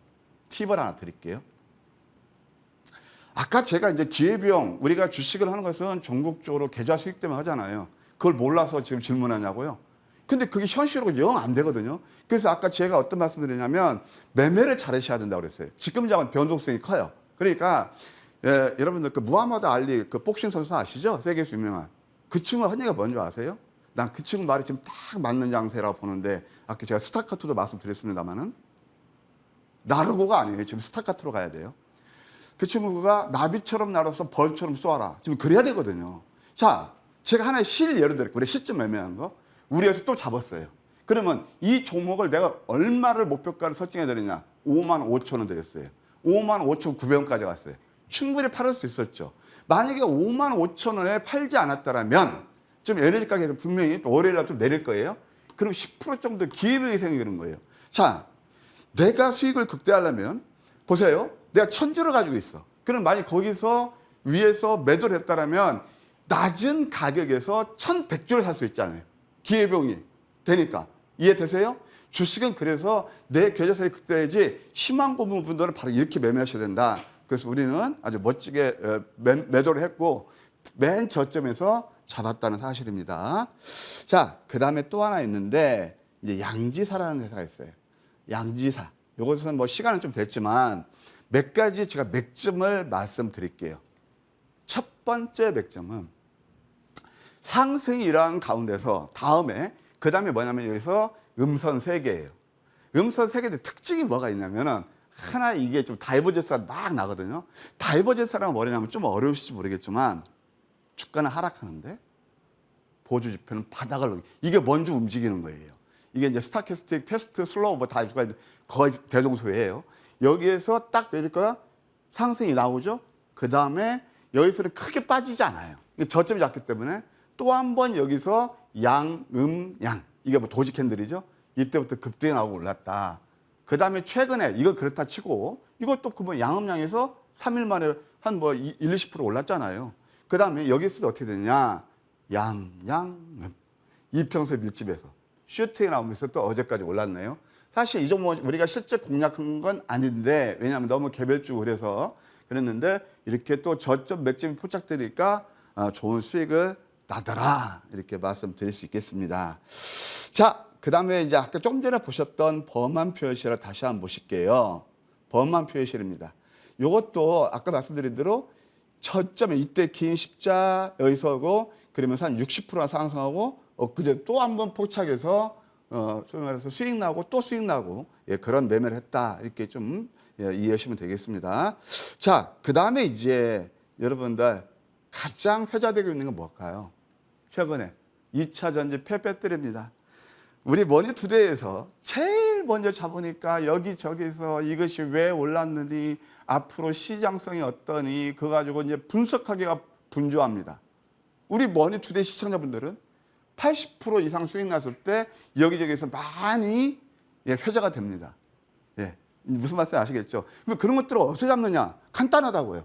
팁을 하나 드릴게요. 아까 제가 이제 기회비용, 우리가 주식을 하는 것은 전국적으로 계좌 수익 때문에 하잖아요. 그걸 몰라서 지금 질문하냐고요. 근데 그게 현실적으로 영 안 되거든요. 그래서 아까 제가 어떤 말씀을 드리냐면 매매를 잘하셔야 된다고 그랬어요. 지금 장은 변동성이 커요. 그러니까 여러분들 그 무하마드 알리 그 복싱 선수 아시죠? 세계에서 유명한. 그 친구 한 얘기가 뭔지 아세요? 난 그 친구 말이 지금 딱 맞는 장세라고 보는데, 아까 제가 스타카토도 말씀드렸습니다만은 나르고가 아니에요. 지금 스타카토로 가야 돼요. 그 친구가 나비처럼 날아서 벌처럼 쏘아라. 지금 그래야 되거든요. 자, 제가 하나의 실 예를 들었고, 우리 시점 매매한 거. 우리 여기서 또 잡았어요. 그러면 이 종목을 내가 얼마를 목표가를 설정해 드리냐? 5만 5천 원 드렸어요. 5만 5천 900원까지 갔어요. 충분히 팔을 수 있었죠. 만약에 5만 5천 원에 팔지 않았다면 지금 에너지 가격에서 분명히 또 월요일날 좀 내릴 거예요. 그럼 10% 정도 기회비용이 생기는 거예요. 자, 내가 수익을 극대화하려면 보세요. 내가 1000주를 가지고 있어. 그럼 만약 거기서 위에서 매도를 했다면 낮은 가격에서 1100주를 살 수 있잖아요. 기회비용이 되니까. 이해되세요? 주식은 그래서 내 계좌에서 극대야지 심한 부분들은 바로 이렇게 매매하셔야 된다. 그래서 우리는 아주 멋지게 매도를 했고 맨 저점에서 잡았다는 사실입니다. 자, 그 다음에 또 하나 있는데 이제 양지사라는 회사가 있어요. 양지사. 이것은 뭐 시간은 좀 됐지만 몇 가지 제가 맥점을 말씀드릴게요. 첫 번째 맥점은 상승이 일어난 가운데서 다음에 그 다음에 뭐냐면 여기서 음선 세계예요. 음선 세계의 특징이 뭐가 있냐면은 하나 이게 좀 다이버전스가 막 나거든요. 다이버전스라는 뭐냐면 좀 어려우실지 모르겠지만 주가는 하락하는데 보조 지표는 바닥을 이게 먼저 움직이는 거예요. 이게 이제 스타캐스틱, 패스트, 슬로우 뭐 다 거의 대동소이에요. 여기에서 딱 보니까 상승이 나오죠. 그 다음에 여기서는 크게 빠지지 않아요. 저점이 작기 때문에 또 한 번 여기서 양. 이게 뭐 도지 캔들이죠. 이때부터 급등이 나오고 올랐다. 그 다음에 최근에 이건 그렇다 치고 이것도 그뭐 양음양에서 3일 만에 한 뭐 1, 20% 올랐잖아요. 그 다음에 여기서 어떻게 되냐. 양음. 이평소 밀집에서 슈팅이 나오면서 또 어제까지 올랐네요. 사실 이 종목 우리가 실제 공략한 건 아닌데 왜냐하면 너무 개별주고 그래서 그랬는데 이렇게 또 저점 맥점이 포착되니까 좋은 수익을 나더라 이렇게 말씀드릴 수 있겠습니다. 자, 그 다음에 이제 아까 좀 전에 보셨던 범한 표시를 다시 한번 보실게요. 범한 표시입니다. 이것도 아까 말씀드린 대로 저점에 이때 긴 십자 여기서 오고 그러면서 한 60%나 상승하고 엊그제 또 한 번 포착해서 소위 말해서 수익 나고 또 수익 나고 예, 그런 매매를 했다 이렇게 좀 이해하시면 되겠습니다. 자, 그 다음에 이제 여러분들 가장 회자되고 있는 건 뭘까요? 최근에 2차 전지 폐배터리입니다. 우리 머니투데이에서 제일 먼저 잡으니까 여기저기서 이것이 왜 올랐느니 앞으로 시장성이 어떠니 그거 가지고 이제 분석하기가 분주합니다. 우리 머니투데이 시청자분들은 80% 이상 수익 났을 때 여기저기서 많이 회자가 됩니다. 예, 무슨 말씀인지 아시겠죠? 그런 것들을 어디서 잡느냐? 간단하다고요.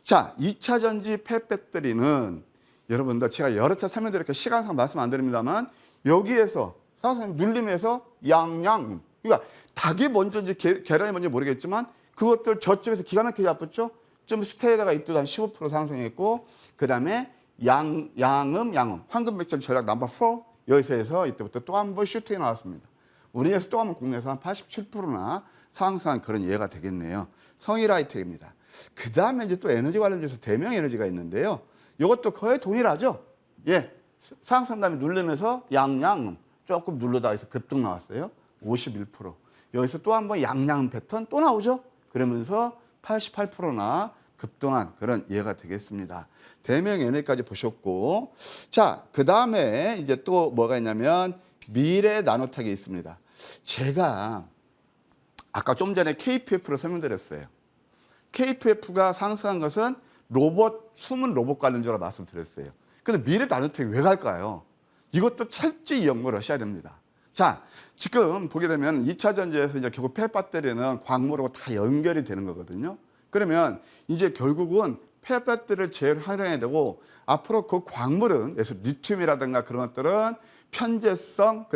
자, 2차 전지 폐배터리는 여러분들 제가 여러 차 설명드릴게요. 시간상 말씀 안 드립니다만 여기에서 상승 눌림에서 양양. 그러니까 닭이 먼저인지 계란이 먼저 모르겠지만 그것들 저쪽에서 기가 막히게 잡았죠. 좀 스테이다가 이때 한 15% 상승했고 그 다음에 양음 황금 맥점 전략 넘버 4 여기서 해서 이때부터 또 한 번 슈팅이 나왔습니다. 우리나라에서 또 한 번 국내에서 한 87%나 상승한 그런 예가 되겠네요. 성일하이텍입니다. 그 다음에 이제 또 에너지 관련주에서 대명에너지가 있는데요. 이것도 거의 동일하죠. 예, 상승 다음에 누르면서 양양 조금 눌러다 해서 급등 나왔어요. 51%. 여기서 또 한 번 양양 패턴 또 나오죠. 그러면서 88%나 급등한 그런 예가 되겠습니다. 대명에너지까지 보셨고, 자, 그 다음에 이제 또 뭐가 있냐면 미래 나노텍이 있습니다. 제가 아까 좀 전에 KPF로 설명드렸어요. KPF가 상승한 것은 숨은 로봇 관련주로 말씀드렸어요. 근데 미래 나노텍이 왜 갈까요? 이것도 철저히 연구를 하셔야 됩니다. 자, 지금 보게 되면 2차 전지에서 이제 결국 폐배터리는 광물하고 다 연결이 되는 거거든요. 그러면 이제 결국은 폐배터리를 제일 활용해야 되고 앞으로 그 광물은 예를 들어 리튬이라든가 그런 것들은 편재성,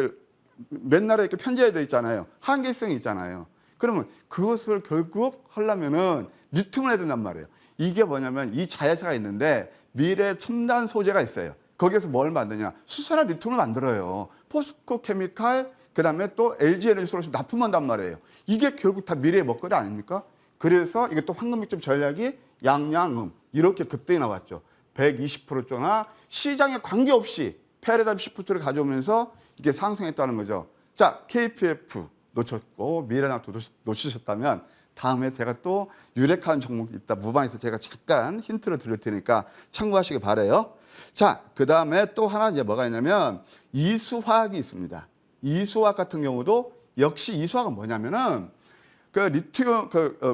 맨날에 이렇게 편재해야 돼 있잖아요. 한계성이 있잖아요. 그러면 그것을 결국 하려면은 리튬을 해야 된단 말이에요. 이게 뭐냐면 이 자회사가 있는데 미래 첨단 소재가 있어요. 거기에서 뭘 만드냐? 수소나 리튬을 만들어요. 포스코 케미칼, 그 다음에 또 LG 에너지솔루션 납품한단 말이에요. 이게 결국 다 미래의 먹거리 아닙니까? 그래서 이게 또 황금맥점 전략이 양양음 이렇게 급등이 나왔죠. 120%나 시장에 관계없이 패러다임 시프트를 가져오면서 이게 상승했다는 거죠. 자, KPF 놓쳤고 미래나도 놓치셨다면 다음에 제가 또 유력한 종목이 있다. 무방에서 제가 잠깐 힌트를 드릴 테니까 참고하시기 바라요. 자, 그 다음에 또 하나 이제 뭐가 있냐면 이수화학이 있습니다. 이수화학 같은 경우도 역시 이수화학은 뭐냐면은 그 리튬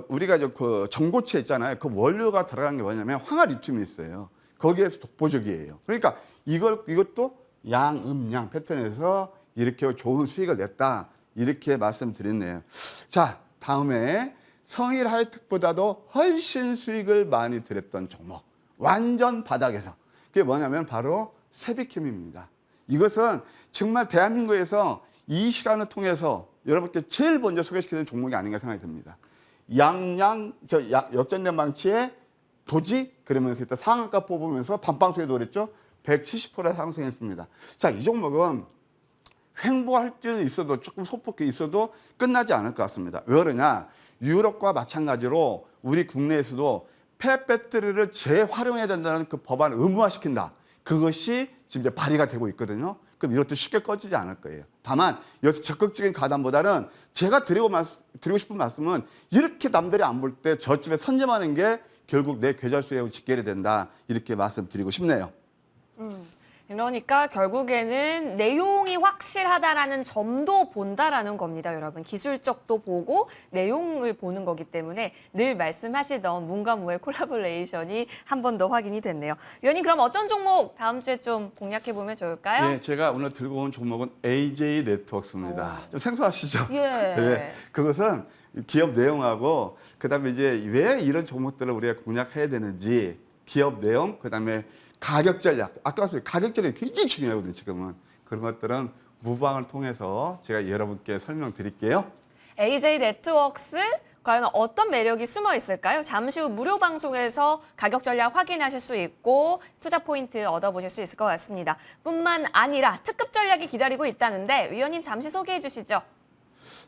우리가 그 전고체 있잖아요. 그 원료가 들어간 게 뭐냐면 황화 리튬이 있어요. 거기에서 독보적이에요. 그러니까 이것도 양음양 패턴에서 이렇게 좋은 수익을 냈다. 이렇게 말씀드렸네요. 자, 다음에 성일 하이텍보다도 훨씬 수익을 많이 드렸던 종목. 완전 바닥에서. 그게 뭐냐면 바로 세비캠입니다. 이것은 정말 대한민국에서 이 시간을 통해서 여러분께 제일 먼저 소개시키는 종목이 아닌가 생각이 듭니다. 역전된 망치의 도지 그러면서 일단 상한가 뽑으면서 반방수에 노렸죠. 170% 상승했습니다. 자, 이 종목은 횡보할 때는 있어도 조금 소폭이 있어도 끝나지 않을 것 같습니다. 왜 그러냐? 유럽과 마찬가지로 우리 국내에서도 폐배터리를 재활용해야 된다는 그 법안을 의무화시킨다. 그것이 지금 이제 발의가 되고 있거든요. 그럼 이것도 쉽게 꺼지지 않을 거예요. 다만 여기서 적극적인 가담보다는 제가 드리고 싶은 말씀은 이렇게 남들이 안 볼 때 저쯤에 선점하는 게 결국 내 계좌수에 직결이 된다. 이렇게 말씀드리고 싶네요. 그러니까 결국에는 내용이 확실하다라는 점도 본다라는 겁니다, 여러분. 기술적도 보고 내용을 보는 거기 때문에 늘 말씀하시던 문과 무의 콜라보레이션이 한 번 더 확인이 됐네요. 위원님, 그럼 어떤 종목 다음 주에 좀 공략해 보면 좋을까요? 네, 제가 오늘 들고 온 종목은 AJ 네트워크입니다. 좀 생소하시죠? 예. 네, 그것은 기업 내용하고 그다음에 이제 왜 이런 종목들을 우리가 공략해야 되는지 기업 내용 그다음에 가격 전략, 아까 말씀 가격 전략이 굉장히 중요하거든요. 지금은 그런 것들은 무방을 통해서 제가 여러분께 설명드릴게요. AJ 네트워크스 과연 어떤 매력이 숨어 있을까요? 잠시 후 무료 방송에서 가격 전략 확인하실 수 있고 투자 포인트 얻어보실 수 있을 것 같습니다. 뿐만 아니라 특급 전략이 기다리고 있다는데 위원님 잠시 소개해 주시죠.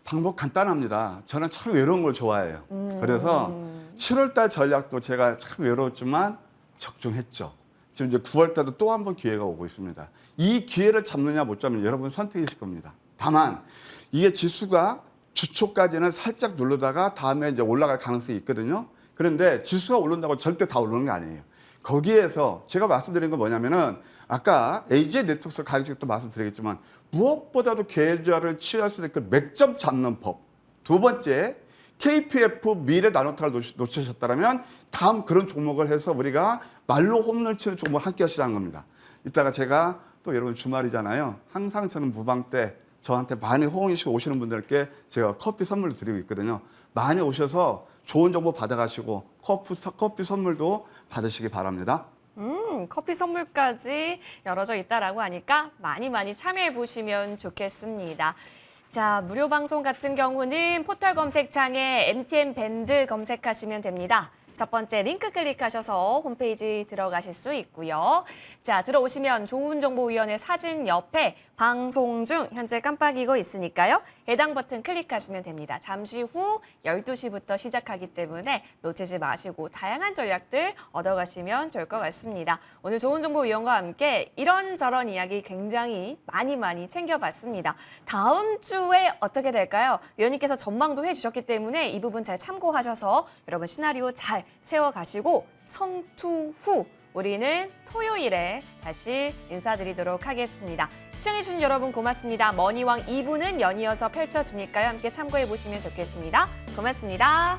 방법 간단합니다. 저는 참 외로운 걸 좋아해요. 그래서 7월달 전략도 제가 참 외로웠지만 적중했죠. 지금 이제 9월달도 또 한 번 기회가 오고 있습니다. 이 기회를 잡느냐 못 잡느냐 여러분 선택이실 겁니다. 다만 이게 지수가 주초까지는 살짝 누르다가 다음에 이제 올라갈 가능성이 있거든요. 그런데 지수가 오른다고 절대 다 오르는 게 아니에요. 거기에서 제가 말씀드린 건 뭐냐면은 아까 AJ 네트워크 가격도 말씀드리겠지만 무엇보다도 계좌를 취할 수 있는 그 맥점 잡는 법. 두 번째, KPF 미래 나노타를 놓치셨다면 다음 그런 종목을 해서 우리가 말로 홈런을 치는 종목을 함께 하시라는 겁니다. 이따가 제가 또 여러분 주말이잖아요. 항상 저는 무방 때 저한테 많이 호응해주시고 오시는 분들께 제가 커피 선물을 드리고 있거든요. 많이 오셔서 좋은 정보 받아가시고 커피 선물도 받으시기 바랍니다. 커피 선물까지 열어져 있다라고 하니까 많이 참여해 보시면 좋겠습니다. 자, 무료 방송 같은 경우는 포털 검색창에 MTN 밴드 검색하시면 됩니다. 첫 번째 링크 클릭하셔서 홈페이지 들어가실 수 있고요. 자, 들어오시면 좋은정보위원회 사진 옆에 방송 중 현재 깜빡이고 있으니까요. 해당 버튼 클릭하시면 됩니다. 잠시 후 12시부터 시작하기 때문에 놓치지 마시고 다양한 전략들 얻어가시면 좋을 것 같습니다. 오늘 좋은정보위원과 함께 이런저런 이야기 굉장히 많이 챙겨봤습니다. 다음 주에 어떻게 될까요? 위원님께서 전망도 해주셨기 때문에 이 부분 잘 참고하셔서 여러분 시나리오 잘 세워가시고 성투 후 우리는 토요일에 다시 인사드리도록 하겠습니다. 시청해주신 여러분 고맙습니다. 머니왕 2부는 연이어서 펼쳐지니까요. 함께 참고해보시면 좋겠습니다. 고맙습니다.